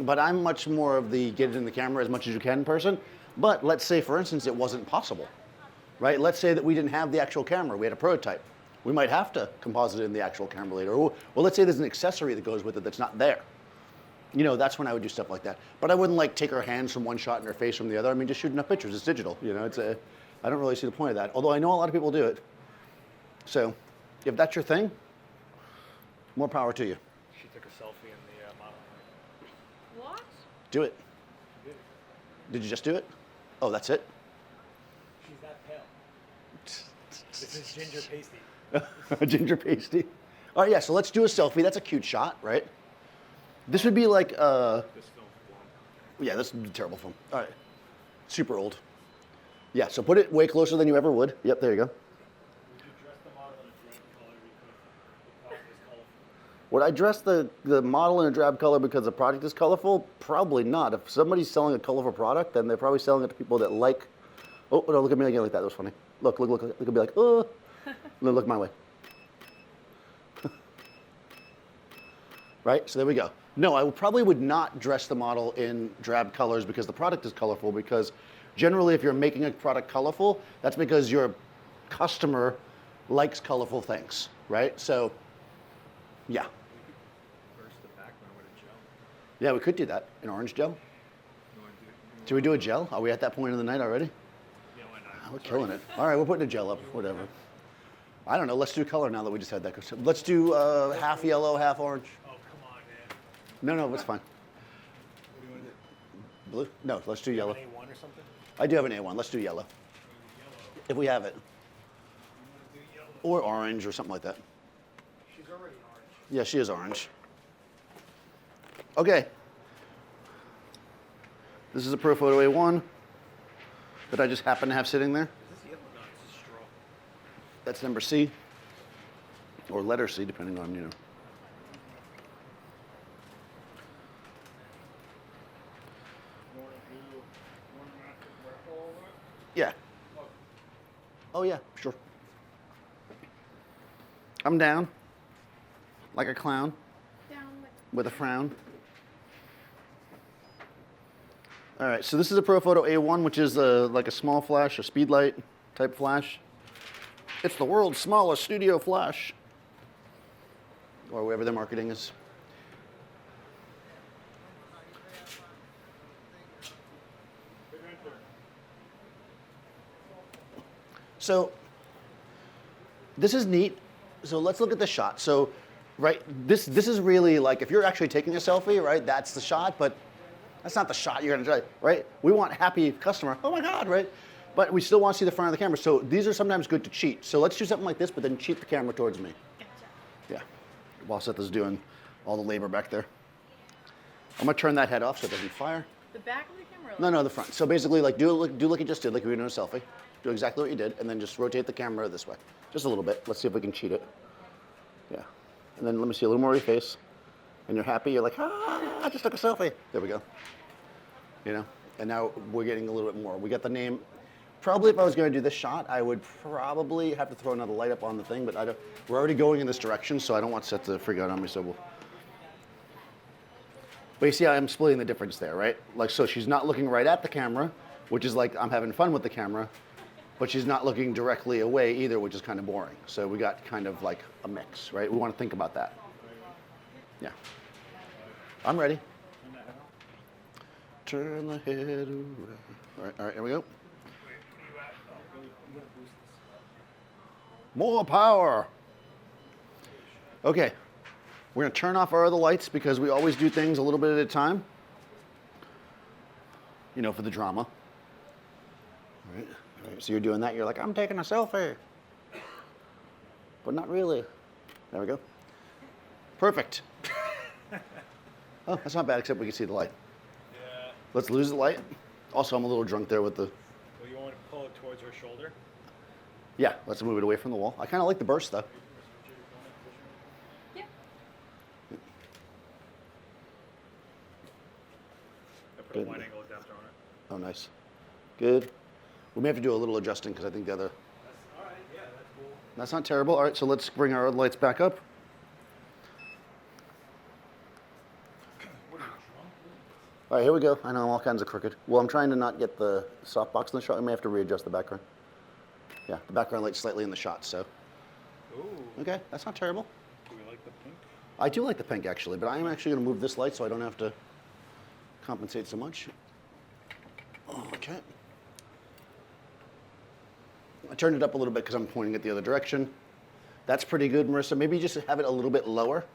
But I'm much more of the get it in the camera as much as you can person. But let's say, for instance, it wasn't possible, right? Let's say that we didn't have the actual camera. We had a prototype. We might have to composite it in the actual camera later. Or, well, let's say there's an accessory that goes with it that's not there. You know, that's when I would do stuff like that. But I wouldn't like take her hands from one shot and her face from the other. I mean, just shooting up pictures. It's digital. You know, I don't really see the point of that. Although I know a lot of people do it. So if that's your thing, more power to you. She took a selfie in the model. What? Do it. Did you just do it? Oh, that's it? She's that pale. This is ginger pasty. Ginger pasty. All right, yeah, so let's do a selfie. That's a cute shot, right? This would be like, This film form. yeah, this is a terrible film. All right, super old. Yeah, so put it way closer than you ever would. Yep, there you go. Would you dress the model in a drab color because the product is colorful? Would I dress the model in a drab color because the product is colorful? Probably not. If somebody's selling a colorful product, then they're probably selling it to people that like, oh, no, look at me again like that. That was funny. Look, it could be like, oh, no, look my way. Right, so there we go. No, I probably would not dress the model in drab colors because the product is colorful, because generally if you're making a product colorful, that's because your customer likes colorful things, right? So, yeah. Burst the background with a gel. Yeah, we could do that. An orange gel. You want to do? Should we do a gel? Are we at that point in the night already? Yeah, why not? We're killing it. All right, we're putting a gel up, whatever. I don't know, let's do color now that we just had that. Let's do half yellow, half orange. Oh, come on, man. No, it's fine. What do you want to do? Blue? No, let's do yellow. A1 or something? I do have an A1. Let's do yellow. If we have it. Or orange or something like that. She's already orange. Yeah, she is orange. Okay. This is a Profoto A1 that I just happen to have sitting there. Is this yellow? No, it's a straw. That's number C. Or letter C, depending on, you know. Yeah. Oh, yeah, sure. I'm down. Like a clown. Down like With a frown. All right, so this is a Profoto A1, which is like a small flash, a speed light type flash. It's the world's smallest studio flash. Or whatever their marketing is. So this is neat. So let's look at the shot. So, right, this is really like, if you're actually taking a selfie, right, that's the shot, but that's not the shot you're gonna try, right? We want happy customer, oh my God, right? But we still want to see the front of the camera. So these are sometimes good to cheat. So let's do something like this, but then cheat the camera towards me. Yeah, while Seth is doing all the labor back there. I'm gonna turn that head off so it doesn't fire. the back of the camera. No, the front. So basically, like, do like you just did, like we were doing a selfie. Do exactly what you did, and then just rotate the camera this way. Just a little bit. Let's see if we can cheat it. Yeah. And then let me see a little more of your face. And you're happy. You're like, ah, I just took a selfie. There we go. You know? And now we're getting a little bit more. We got the name. Probably if I was going to do this shot, I would probably have to throw another light up on the thing, but we're already going in this direction, so I don't want Seth to freak out on me, so we'll... But you see how I'm splitting the difference there, right? Like, so she's not looking right at the camera, which is like I'm having fun with the camera, but she's not looking directly away either, which is kind of boring. So we got kind of like a mix, right? We want to think about that. Yeah. I'm ready. Turn the head around. All right, here we go. More power. Okay. We're going to turn off our other lights because we always do things a little bit at a time. You know, for the drama. All right. All right. So you're doing that. You're like, I'm taking a selfie. But not really. There we go. Perfect. Oh, that's not bad, except we can see the light. Yeah. Let's lose the light. Also, I'm a little drunk there with the... Well, you want to pull it towards her shoulder? Yeah, let's move it away from the wall. I kind of like the burst, though. Yeah. I put a Good. wide angle adapter on it. Oh, nice. Good. We may have to do a little adjusting because I think the other... All right, yeah, that's cool. That's not terrible. All right, so let's bring our other lights back up. What are you, drunk? All right, here we go. I know I'm all kinds of crooked. Well, I'm trying to not get the softbox in the shot. I may have to readjust the background. Yeah, the background light's slightly in the shot, so. Ooh. Okay, that's not terrible. Do we like the pink? I do like the pink, actually, but I am actually going to move this light so I don't have to compensate so much. Okay. I turned it up a little bit because I'm pointing it the other direction. That's pretty good, Marissa. Maybe just have it a little bit lower.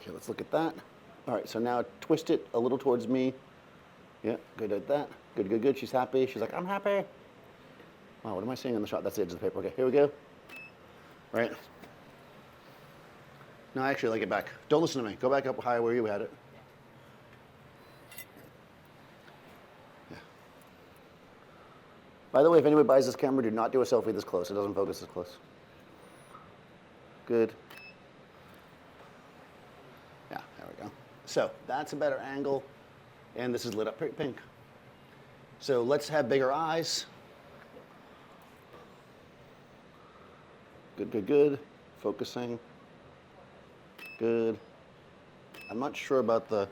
Okay, let's look at that. All right, so now twist it a little towards me. Yeah, good at that. Good, good, good. She's happy. She's like, I'm happy. Wow, what am I seeing on the shot? That's the edge of the paper. Okay, here we go. Right. No, I actually like it back. Don't listen to me. Go back up high where you had it. Yeah. By the way, if anybody buys this camera, do not do a selfie this close. It doesn't focus this close. Good. Yeah, there we go. So that's a better angle. And this is lit up pink. So let's have bigger eyes. Good, good, good. Focusing. Good. I'm not sure about the,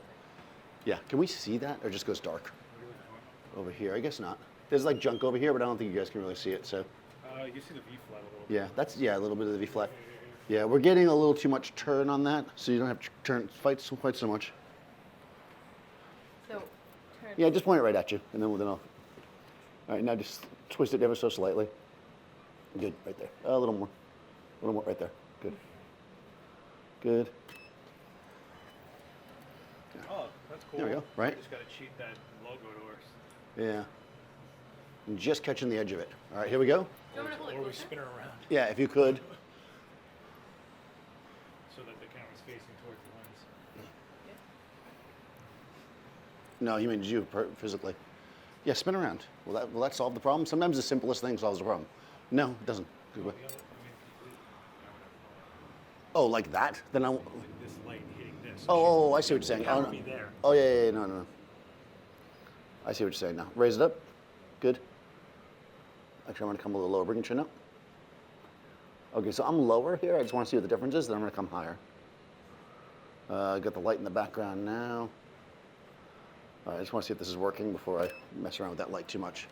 yeah, can we see that or just goes dark? Over here, I guess not. There's like junk over here, but I don't think you guys can really see it, so. You see the V flat a little bit. Yeah, that's, yeah, a little bit of the V flat. Yeah, we're getting a little too much turn on that, so you don't have to fight quite so much. So, turn. Yeah, just point it right at you, and then I'll. All right, now just twist it ever so slightly. Good, right there. A little more. A little more right there. Good. Good. There we go, right? Just gotta cheat that logo to us. Yeah. And just catching the edge of it. All right, here we go. Do you want me to hold it Or we closer? spin her around Yeah, if you could. so that the camera's facing towards the lens. No, you mean you physically. Yeah, spin around. Will that solve the problem? Sometimes the simplest thing solves the problem. No, it doesn't. Oh, like that? Then I. Like this light hitting this. Oh, I see what you're saying. Oh, Camera no. be there. Oh, yeah, no. I see what you're saying now. Raise it up. Good. Actually, I'm going to come a little lower. Bring your chin up. Okay, so I'm lower here. I just want to see what the difference is. Then I'm going to come higher. Got the light in the background now. All right, I just want to see if this is working before I mess around with that light too much.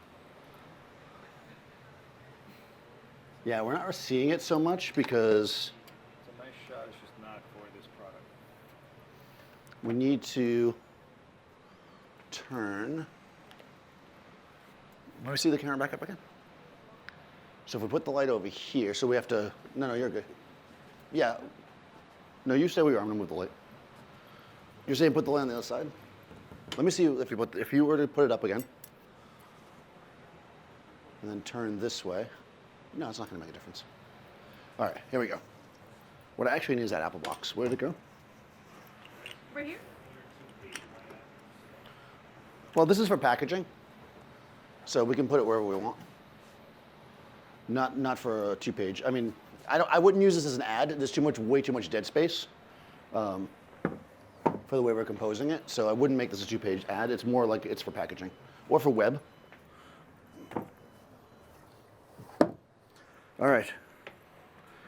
Yeah, we're not seeing it so much because It's a nice shot. It's just not for this product. we need to turn. Let me see the camera back up again. So if we put the light over here, so we have to, no, you're good. Yeah. No, you stay where you are. I'm gonna move the light. You're saying put the light on the other side? Let me see if you were to put it up again. And then turn this way. No, it's not gonna make a difference. All right, here we go. What I actually need is that apple box. Where did it go? Right here? Well, this is for packaging. So we can put it wherever we want. Not for a 2-page. I mean, I wouldn't use this as an ad. There's way too much dead space for the way we're composing it. So I wouldn't make this a 2-page ad. It's more like it's for packaging or for web. All right.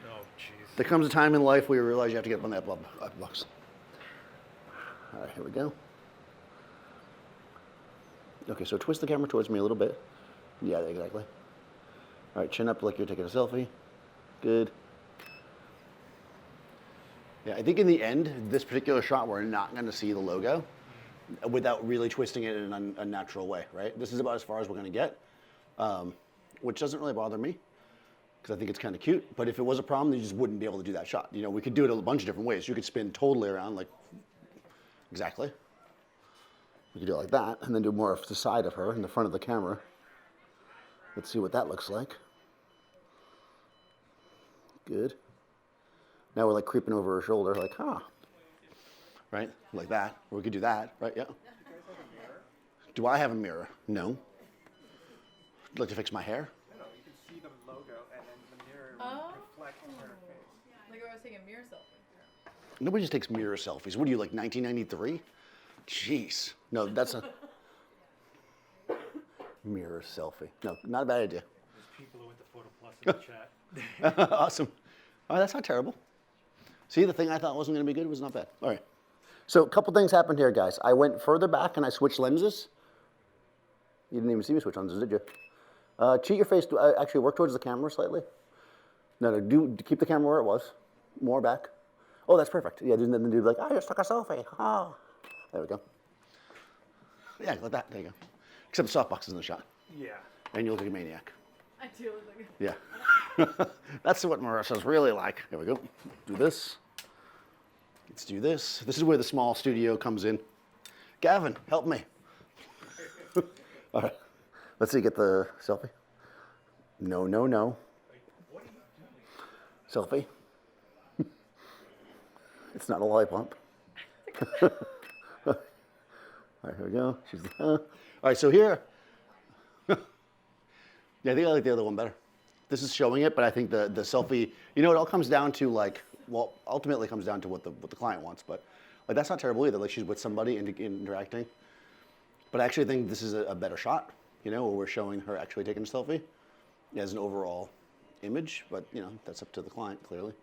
Oh, jeez. There comes a time in life where you realize you have to get up on that box. All right, here we go. Okay, so twist the camera towards me a little bit. Yeah, exactly. All right, chin up like you're taking a selfie. Good. Yeah, I think in the end, this particular shot, we're not going to see the logo without really twisting it in an unnatural way, right? This is about as far as we're going to get, which doesn't really bother me because I think it's kind of cute. But if it was a problem, then you just wouldn't be able to do that shot. You know, we could do it a bunch of different ways. You could spin totally around, like, exactly. We could do it like that, and then do more of the side of her in the front of the camera. Let's see what that looks like. Good. Now we're like creeping over her shoulder, like, huh. Right? Like that. Or we could do that, right? Yeah. Do I have a mirror? No. Would you like to fix my hair? No, you can see the logo and then the mirror Oh. reflects her face. Like I was taking a mirror selfie. Nobody just takes mirror selfies. What are you, like 1993? Jeez. No, that's a mirror selfie. No, not a bad idea. There's people who went to Photo Plus in the chat. Awesome. All right, that's not terrible. See, the thing I thought wasn't going to be good was not bad. All right. So a couple things happened here, guys. I went further back and I switched lenses. You didn't even see me switch lenses, did you? Cheat your face. Actually, work towards the camera slightly. No, keep the camera where it was. More back. Oh, that's perfect. Yeah, then do like, I just took a selfie. Oh. There we go. Yeah, like that. There you go. Except the softbox is in the shot. Yeah. And you look like a maniac. I do look like Yeah. That's what Marissa's really like. Here we go. Do this. Let's do this. This is where the small studio comes in. Gavin, help me. All right. Let's see, get the selfie. No. Selfie. It's not a lollipop. All right, here we go. She's all right, so here. Yeah, I think I like the other one better. This is showing it, but I think the selfie, you know, it all comes down to like, well, ultimately it comes down to what the client wants, but like that's not terrible either. Like she's with somebody and interacting. But I actually think this is a better shot, you know, where we're showing her actually taking a selfie as an overall image, but you know, that's up to the client clearly.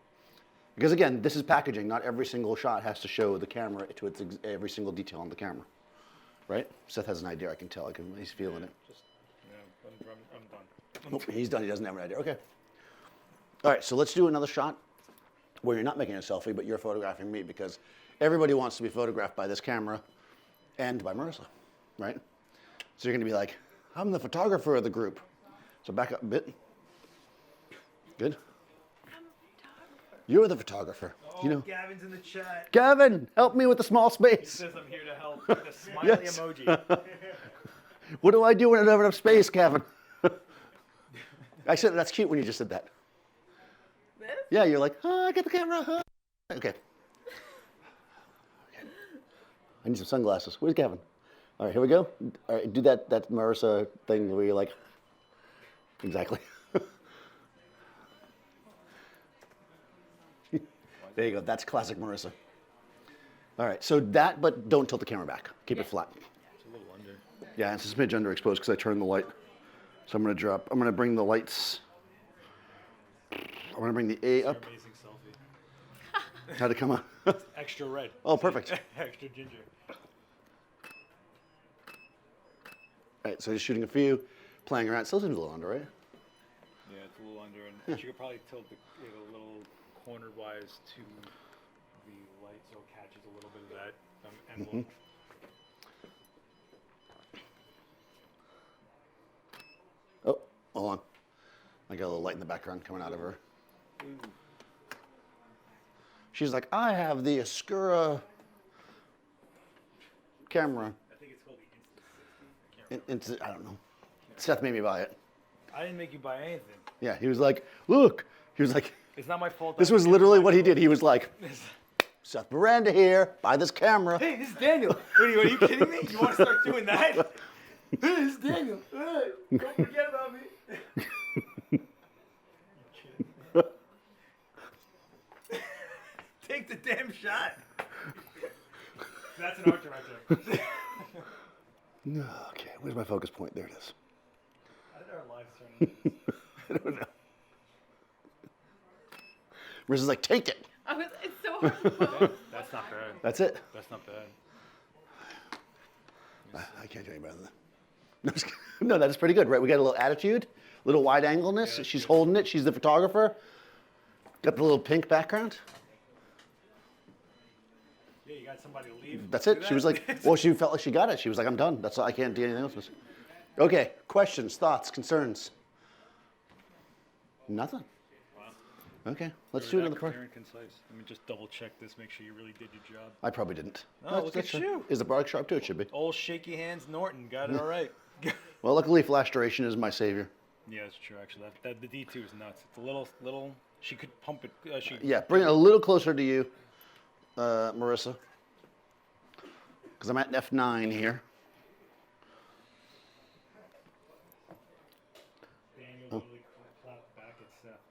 Because again, this is packaging. Not every single shot has to show the camera to its every single detail on the camera, right? Seth has an idea. I can tell. He's feeling it. Yeah, I'm done. Nope, he's done. He doesn't have an idea. Okay. All right, so let's do another shot where you're not making a selfie, but you're photographing me because everybody wants to be photographed by this camera and by Marissa, right? So you're going to be like, I'm the photographer of the group. So back up a bit. Good. You're the photographer. You know, Gavin's in the chat. Gavin, help me with the small He space. says I'm here to help. The smiley Yes. emoji. What do I do when I don't have enough space, Gavin? Actually, that's cute when you just said that. This? Yeah, you're like, I get the camera. Okay. I need some sunglasses. Where's Gavin? All right, here we go. All right, do that Marissa thing where you're like, exactly. There you go. That's classic Marissa. All right, so that, but don't tilt the camera back. Keep it flat. It's a little under. Yeah, it's a smidge underexposed because I turned the light. So I'm going to bring the lights. I'm going to bring the A Your up. amazing selfie. How'd it come out? Extra red. Oh, perfect. Extra ginger. All right, so just shooting a few, playing around. Still seems a little under, right? Yeah, it's a little under, and you could probably tilt it a little corner-wise to the light so it catches a little bit of that emblem. Oh, hold on. I got a little light in the background coming out of her. She's like, I have the Oscura camera. I think it's called the Insta 60. I don't know. Seth made me buy it. I didn't make you buy anything. Yeah, he was like, look. He was like, It's not my fault. this was literally what he did. He was like, Seth Miranda here, buy this camera. Hey, this is Daniel. What are you kidding me? You want to start doing that? Hey, this is Daniel. Hey, don't forget about me. Take the damn shot. That's an art director. Okay, where's my focus point? There it is. How did our lives turn into this? I don't know. Marissa's like, take it. It's so hard to focus. That's not bad. That's it. That's not bad. I can't do any better than that. No, just kidding. No, that is pretty good, right? We got a little attitude, a little wide angleness. Yeah, She's good. holding it. She's the photographer. Got the little pink background. Yeah, you got somebody to leave. That's Do it. She that? was like, well, she felt like she got it. She was like, I'm done. That's all. I can't do anything else. Okay, questions, thoughts, concerns? Nothing. Wow. Okay, let's do another Clear part. and concise. Let me just double check this, make sure you really did your job. I probably didn't. Oh, look at fine. you. Is the product sharp too? It should be. Old shaky hands Norton got it all right. Well, luckily, flash duration is my savior. Yeah, it's true. Actually, that the D2 is nuts. It's a little. She could pump it. Yeah, bring it a little closer to you, Marissa. Because I'm at F9 here. Daniel literally clapped back at Seth.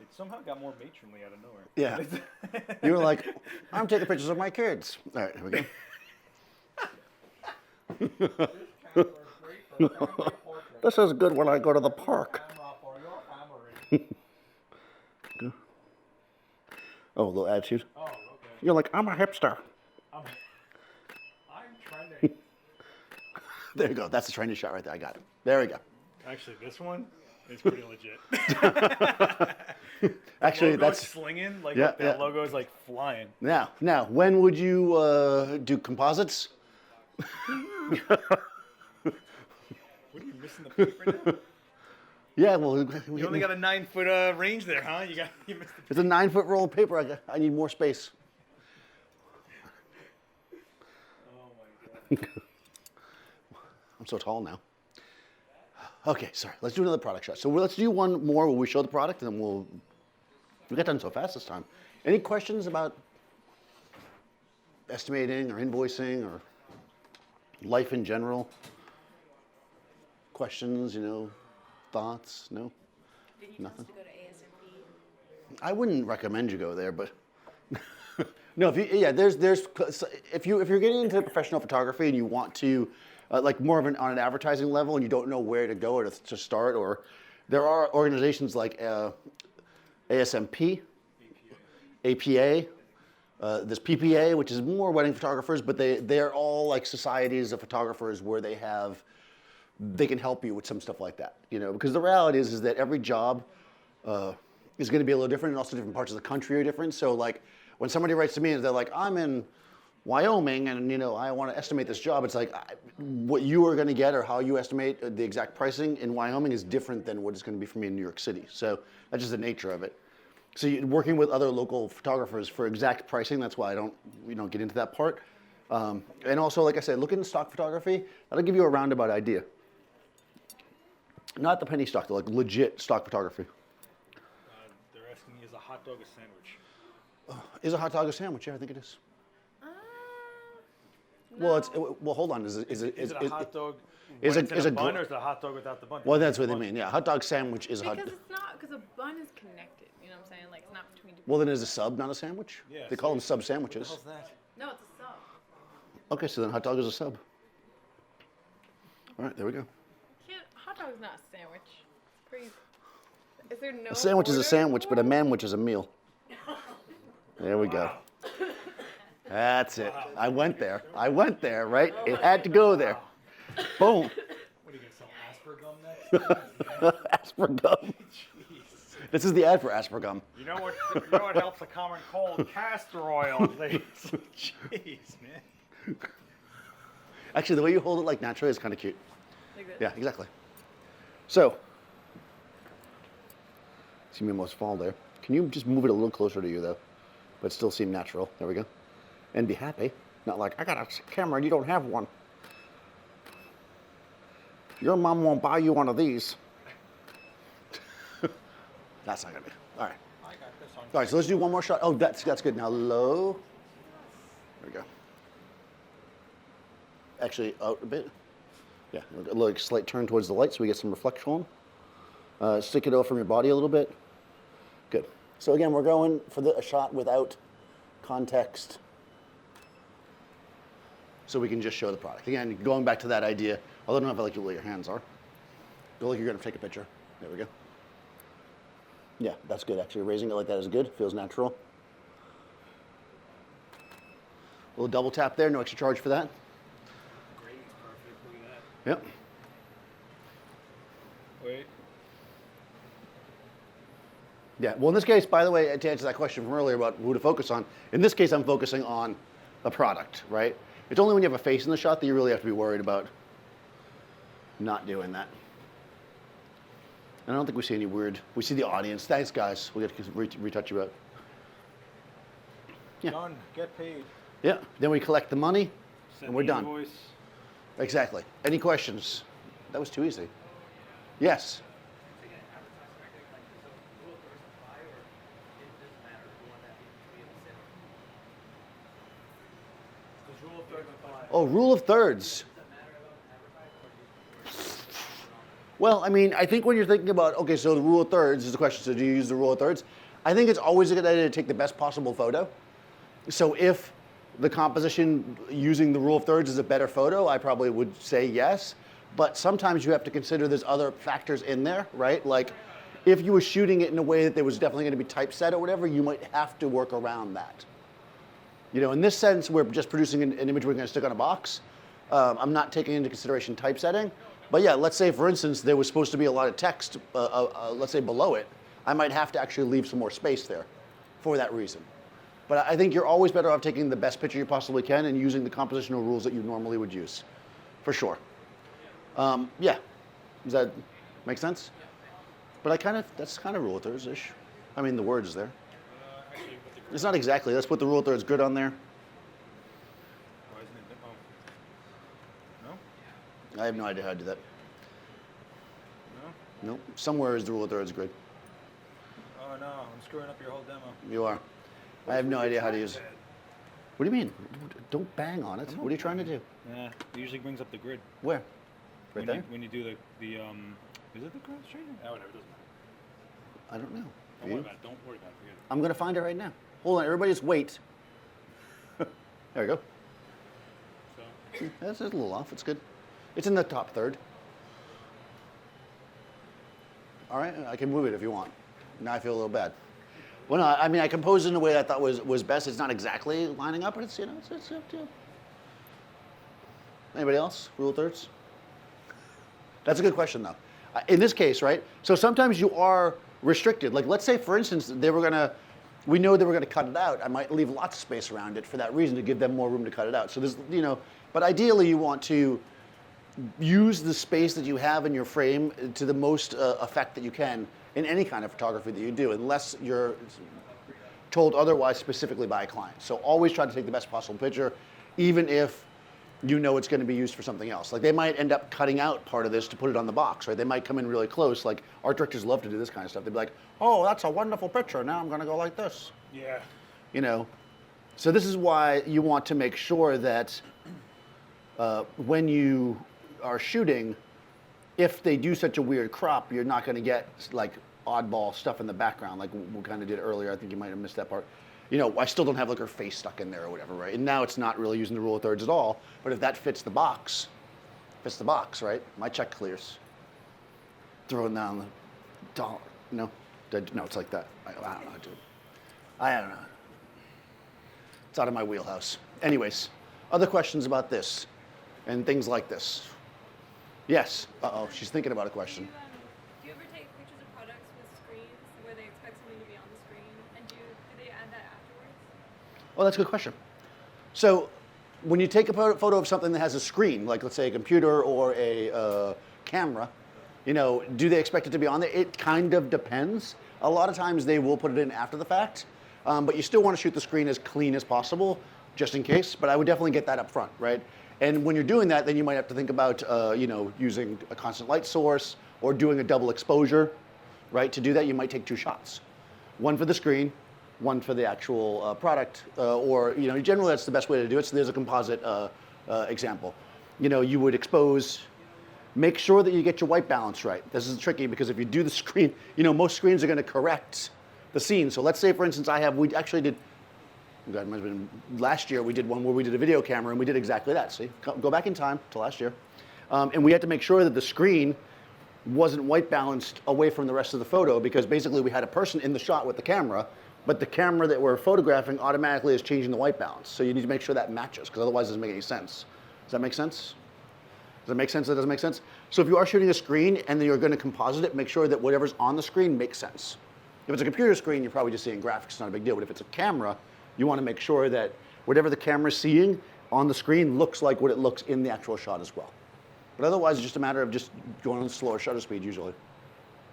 It somehow got more matronly out of nowhere. Yeah. You were like, I'm taking pictures of my kids. All right, here we go. This is good when I go to the park. Oh, a little attitude. Oh, okay. You're like, I'm a hipster. I'm trying to. There you go. That's the training shot right there. I got it. There we go. Actually, this one is pretty legit. Actually, Logo that's slinging. Like Yeah, that yeah. logo is like flying. now. When would you do composites? What are you missing the paper now? Yeah, well, You only got a 9-foot range there, huh? You missed the. it's a 9-foot roll of paper. I need more space. Oh my god. I'm so tall now. Okay, sorry. Let's do another product shot. So let's do one more where we show the product, and then we got done so fast this time. Any questions about estimating or invoicing or life in general? Questions, thoughts? No? Did you tell us Nothing. to go to ASMP? I wouldn't recommend you go there, but no. If you're getting into professional photography and you want to, like more of on an advertising level, and you don't know where to go or to start, or there are organizations like ASMP, APA. There's PPA, which is more wedding photographers, but they're all like societies of photographers where they can help you with some stuff like that, because the reality is that every job is going to be a little different, and also different parts of the country are different. So like when somebody writes to me and they're like, I'm in Wyoming, and I want to estimate this job. It's like what you are going to get or how you estimate the exact pricing in Wyoming is different than what it's going to be for me in New York City. So that's just the nature of it. So working with other local photographers for exact pricing, that's why we don't get into that part. And also, like I said, look into stock photography. That'll give you a roundabout idea. Not the penny stock, though, like legit stock photography. They're asking me, is a hot dog a sandwich? Is a hot dog a sandwich? Yeah, I think it is. No. Well, hold on. Is it a hot dog? is when it- it's is in it a bun, gr- or is it a hot dog without the bun? Well, that's what they mean. Yeah, hot dog sandwich is a hot. Because it's not, because a bun is connected. You know what I'm saying? Like, it's not between two. Well, then is a sub not a sandwich? Yeah, They call them so- sub sandwiches. What the hell's that? No, it's a sub. Okay, so then hot dog is a sub. All right, there we go. Hot dog is not a sandwich. It's crazy. Is there no A sandwich is a order sandwich, for but a it? manwich is a meal. There we go. That's it. I went there, right? It had to go there. Boom. What are you gonna sell, Aspergum next? Aspergum. Jeez. This is the ad for Aspergum. You know what helps a common cold? Castor oil. Jeez, man. Actually, the way you hold it like naturally is kind of cute. Like this? Yeah, exactly. So, see me almost fall there. Can you just move it a little closer to you though, but still seem natural? There we go. And be happy. Not like, I got a camera and you don't have one. Your mom won't buy you one of these. That's not gonna be. All right. I got this on. All right, so let's do one more shot. Oh, that's good. Now low. There we go. Actually, out a bit. Yeah, a little slight turn towards the light so we get some reflection on. Stick it out from your body a little bit. Good. So again, we're going for a shot without context, so we can just show the product. Again, going back to that idea, although I don't know if I like where your hands are. Go like you're gonna take a picture. There we go. Yeah, that's good. Actually, raising it like that is good. Feels natural. A little double tap there. No extra charge for that. Great, perfect. Look at Yep. that. Wait. Yeah. Well, in this case, by the way, to answer that question from earlier about who to focus on, in this case, I'm focusing on the product, right? It's only when you have a face in the shot that you really have to be worried about not doing that. And I don't think we see any weird. We see the audience. Thanks, guys. We got to retouch you out. Yeah. Done. Get paid. Yeah. Then we collect the money, Send and we're the done. invoice. Exactly. Any questions? That was too easy. Yes. Oh, rule of thirds. Well, I mean, I think when you're thinking about, okay, so the rule of thirds is the question, so do you use the rule of thirds? I think it's always a good idea to take the best possible photo. So if the composition using the rule of thirds is a better photo, I probably would say yes. But sometimes you have to consider there's other factors in there, right? Like if you were shooting it in a way that there was definitely going to be typeset or whatever, you might have to work around that. You know, in this sense, we're just producing an image we're going to stick on a box. I'm not taking into consideration typesetting. But yeah, let's say, for instance, there was supposed to be a lot of text, let's say below it. I might have to actually leave some more space there for that reason. But I think you're always better off taking the best picture you possibly can and using the compositional rules that you normally would use, for sure. Yeah, does that make sense? But that's kind of rule of thirds-ish. I mean, the word is there. Actually, with the It's not exactly. Let's put the rule of thirds grid on there. why isn't it? Oh. No? I have no idea how to do that. No? Nope. Somewhere is the rule of thirds grid. Oh no, I'm screwing up your whole demo. You are. I have no idea how to use it. What do you mean? Don't bang on it. What are you trying to do? Yeah, it usually brings up the grid. Where? Right when there? You, when you do the is it the grid straight? Oh, whatever, it doesn't matter. I don't know. Don't worry about it. Don't worry about it. Forget it. I'm gonna find it right now. Hold on, everybody just wait. There we go. So, That's a little off. It's good. It's in the top third. All right, I can move it if you want. Now I feel a little bad. Well, no, I mean, I composed it in a way that I thought was best. It's not exactly lining up, but it's, it's up to you. Anybody else? Rule of thirds? That's a good question, though. In this case, right? So sometimes you are restricted. Like, let's say, for instance, they were going to we know that we're going to cut it out. I might leave lots of space around it for that reason, to give them more room to cut it out. So there's, but ideally you want to use the space that you have in your frame to the most effect that you can in any kind of photography that you do, unless you're told otherwise specifically by a client. So always try to take the best possible picture, even if you know it's going to be used for something else. Like they might end up cutting out part of this to put it on the box, right? They might come in really close. Like art directors love to do this kind of stuff. They'd be like, oh, that's a wonderful picture. Now I'm going to go like this. Yeah. So this is why you want to make sure that when you are shooting, if they do such a weird crop, you're not going to get like oddball stuff in the background, like we kind of did earlier. I think you might have missed that part. I still don't have like her face stuck in there or whatever, right? And now it's not really using the rule of thirds at all. But if that fits the box, right? My check clears. Throwing down the dollar. No, it's like that. I don't know, dude. I don't know. It's out of my wheelhouse. Anyways, other questions about this and things like this? Yes. Uh-oh, she's thinking about a question. Do you ever take pictures of products with screens where they expect something to be on the screen? And do they add that afterwards? Oh, that's a good question. So when you take a photo of something that has a screen, like let's say a computer or a camera, do they expect it to be on there? It kind of depends. A lot of times they will put it in after the fact, but you still want to shoot the screen as clean as possible, just in case. But I would definitely get that up front, right? And when you're doing that, then you might have to think about, using a constant light source or doing a double exposure, right? To do that, you might take 2 shots. One for the screen, one for the actual product, or, generally that's the best way to do it. So there's a composite example. You would expose, make sure that you get your white balance right. This is tricky because if you do the screen, most screens are going to correct the scene. So let's say, for instance, we actually did, God, it might have been last year, we did one where we did a video camera and we did exactly that. See, go back in time to last year. And we had to make sure that the screen wasn't white balanced away from the rest of the photo, because basically we had a person in the shot with the camera, but the camera that we're photographing automatically is changing the white balance. So you need to make sure that matches, because otherwise it doesn't make any sense. Does that make sense? Does that make sense? That doesn't make sense? So if you are shooting a screen and then you're going to composite it, make sure that whatever's on the screen makes sense. If it's a computer screen, you're probably just seeing graphics, it's not a big deal. But if it's a camera, you want to make sure that whatever the camera's seeing on the screen looks like what it looks in the actual shot as well. But otherwise, it's just a matter of just going on slower shutter speed usually.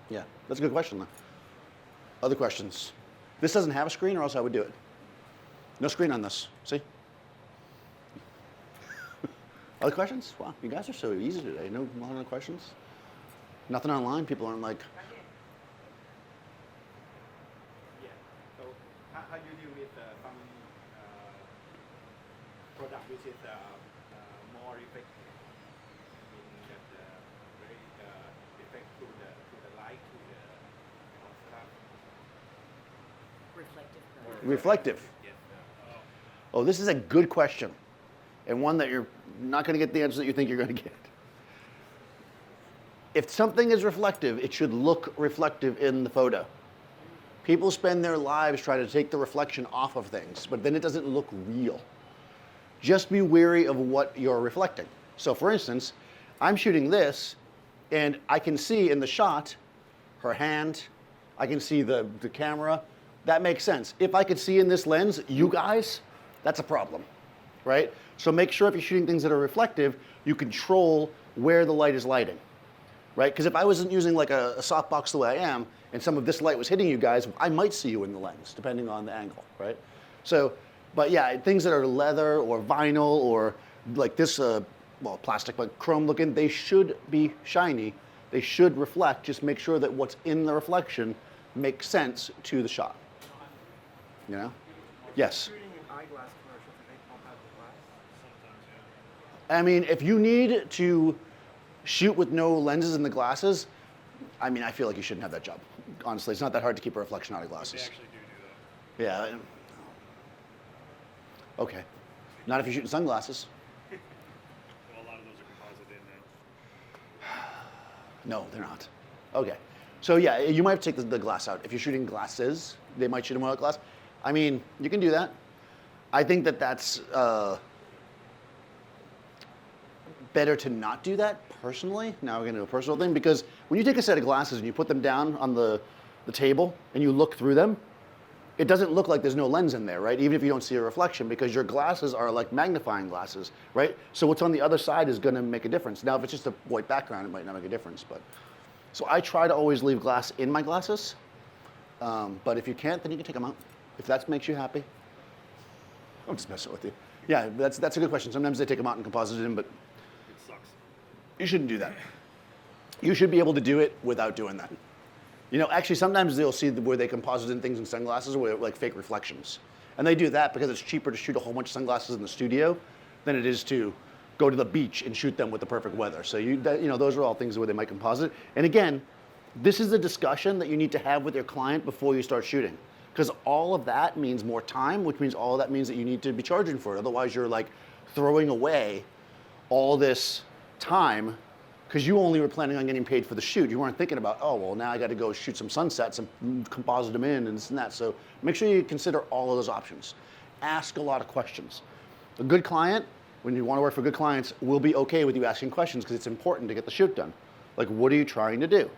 Yeah, that's a good question though. Other questions? This doesn't have a screen, or else I would do it. No screen on this, see? Other questions? Wow, you guys are so easy today. No other questions? Nothing online? People aren't like, Yeah. So how you deal with some product which is more effective, meaning that very effect to the light, to the stuff. reflective. Yes. Oh, this is a good question, and one that you're not going to get the answer that you think you're going to get. If something is reflective, it should look reflective in the photo. People spend their lives trying to take the reflection off of things, but then it doesn't look real. Just be wary of what you're reflecting. So for instance, I'm shooting this, and I can see in the shot her hand, I can see the camera. That makes sense. If I could see in this lens, you guys, that's a problem, right? So make sure if you're shooting things that are reflective, you control where the light is lighting, right? Because if I wasn't using like a softbox the way I am, and some of this light was hitting you guys, I might see you in the lens, depending on the angle, right? So, but yeah, things that are leather or vinyl or like this, plastic, but chrome looking, they should be shiny. They should reflect. Just make sure that what's in the reflection makes sense to the shot. You know? Yes? Shooting an eyeglass commercial to make pop out the glass. Sometimes, yeah. I mean, if you need to shoot with no lenses in the glasses, I mean, I feel like you shouldn't have that job. Honestly, it's not that hard to keep a reflection out of They glasses. actually do that. Yeah. Okay. Not if you're shooting sunglasses. Well, a lot of those are composite in there. No, they're not. Okay. So yeah, you might have to take the glass out. If you're shooting glasses, they might shoot them without glass. I mean, you can do that. I think that that's better to not do that personally. Now we're going to do a personal thing, because when you take a set of glasses and you put them down on the table and you look through them, it doesn't look like there's no lens in there, right? Even if you don't see a reflection, because your glasses are like magnifying glasses, right? So what's on the other side is going to make a difference. Now, if it's just a white background, it might not make a difference. But so I try to always leave glass in my glasses. But if you can't, then you can take them out. If that makes you happy. I'm just messing with you. Yeah, that's a good question. Sometimes they take them out and composite it in, but It sucks. you shouldn't do that. You should be able to do it without doing that. You know, actually, sometimes they'll see where they composite in things in sunglasses where like fake reflections. And they do that because it's cheaper to shoot a whole bunch of sunglasses in the studio than it is to go to the beach and shoot them with the perfect weather. So you know, those are all things where they might composite. And again, this is a discussion that you need to have with your client before you start shooting. Because all of that means more time, which means all of that means that you need to be charging for it. Otherwise, you're like throwing away all this time because you only were planning on getting paid for the shoot. You weren't thinking about, oh, well, now I got to go shoot some sunsets and composite them in and this and that. So make sure you consider all of those options. Ask a lot of questions. A good client, when you want to work for good clients, will be okay with you asking questions because it's important to get the shoot done. Like, what are you trying to do?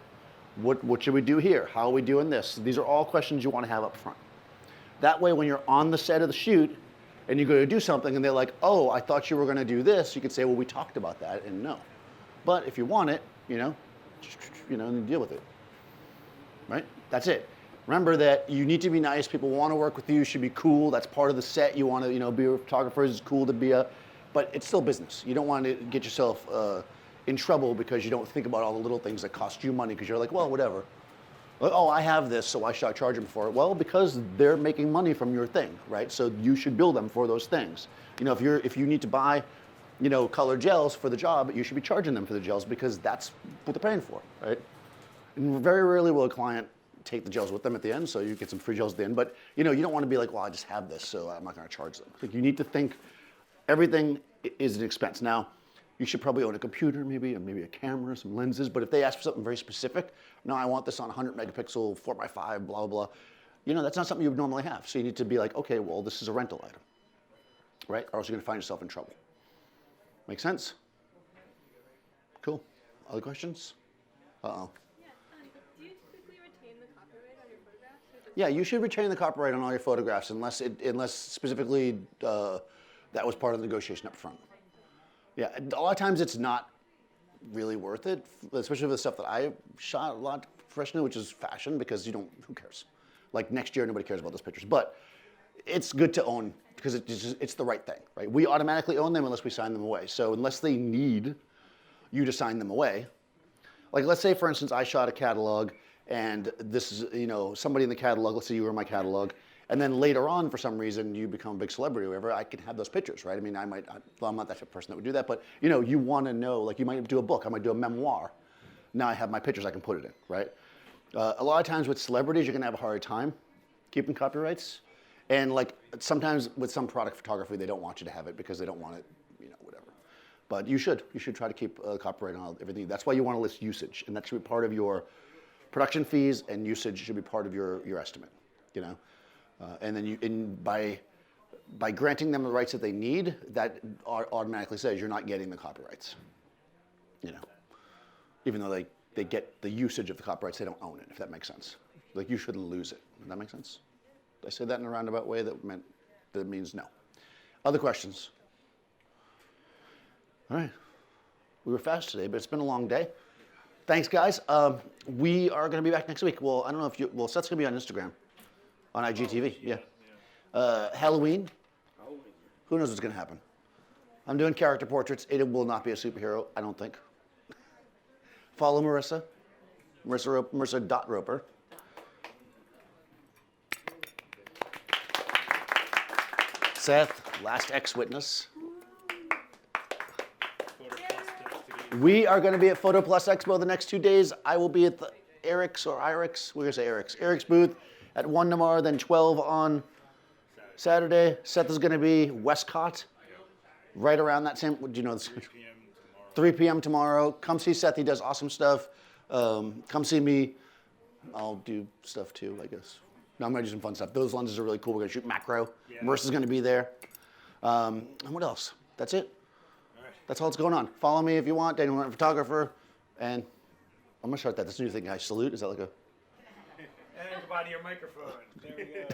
What should we do here? How are we doing this? These are all questions you want to have up front. That way, when you're on the set of the shoot and you go to do something and they're like, oh, I thought you were going to do this, you could say, well, we talked about that, and no. But if you want it, you know, and deal with it, right? That's it. Remember that you need to be nice. People want to work with you. You should be cool. That's part of the set. You want to, be a photographer. It's cool to be but it's still business. You don't want to get yourself in trouble because you don't think about all the little things that cost you money because you're like, well, whatever. Oh, I have this, so I should charge them for it. Well, because they're making money from your thing, right? So you should bill them for those things. You know, if you need to buy, colored gels for the job, you should be charging them for the gels because that's what they're paying for, right? And very rarely will a client take the gels with them at the end, so you get some free gels at the end. But you don't want to be like, well, I just have this, so I'm not going to charge them. Like, you need to think everything is an expense. Now, you should probably own a computer, maybe a camera, some lenses. But if they ask for something very specific, no, I want this on 100 megapixel, 4x5, blah, blah, blah. That's not something you would normally have. So you need to be like, okay, well, this is a rental item, right? Or else you're going to find yourself in trouble. Make sense? Cool. Other questions? Uh-oh. Yeah, do you typically retain the copyright on your photographs? Yeah, you should retain the copyright on all your photographs unless specifically that was part of the negotiation up front. Yeah, a lot of times it's not really worth it, especially for the stuff that I shot a lot professionally, which is fashion, because who cares? Like next year, nobody cares about those pictures. But it's good to own because it's the right thing, right? We automatically own them unless we sign them away. So unless they need you to sign them away, like let's say, for instance, I shot a catalog and this is, somebody in the catalog, let's say you were in my catalog, and then later on, for some reason, you become a big celebrity or whatever, I can have those pictures, right? I mean, I'm not that type of person that would do that, but you want to know, like you might do a book, I might do a memoir. Now I have my pictures, I can put it in, right? A lot of times with celebrities, you're gonna have a hard time keeping copyrights. And like sometimes with some product photography, they don't want you to have it because they don't want it, whatever. But you should try to keep copyright on everything. That's why you want to list usage, and that should be part of your production fees, and usage should be part of your estimate, and then by granting them the rights that they need, that automatically says you're not getting the copyrights. Even though they get the usage of the copyrights, they don't own it, if that makes sense. Like you shouldn't lose it. Does that make sense? Did I say that in a roundabout way that means no? Other questions? All right. We were fast today, but it's been a long day. Thanks, guys. We are going to be back next week. Well, I don't know if Seth's going to be on Instagram. On IGTV, yeah. Halloween. Who knows what's going to happen? I'm doing character portraits. It will not be a superhero, I don't think. Follow Marissa. Marissa.Roper. Seth, last ex-witness. We are going to be at Photo Plus Expo the next 2 days. I will be at the Eric's. We're going to say Eric's booth at 1 tomorrow, then 12 on Saturday. Seth is going to be Westcott, right around that same, 3 p.m. tomorrow. Come see Seth. He does awesome stuff. Come see me. I'll do stuff too, I guess. No, I'm going to do some fun stuff. Those lenses are really cool. We're going to shoot macro. Yeah. Marissa's going to be there. And what else? That's it. All right. That's all that's going on. Follow me if you want. Daniel Norton, photographer. And I'm going to start that. This new thing, I salute. Is that like a... And everybody, your microphone. There we go.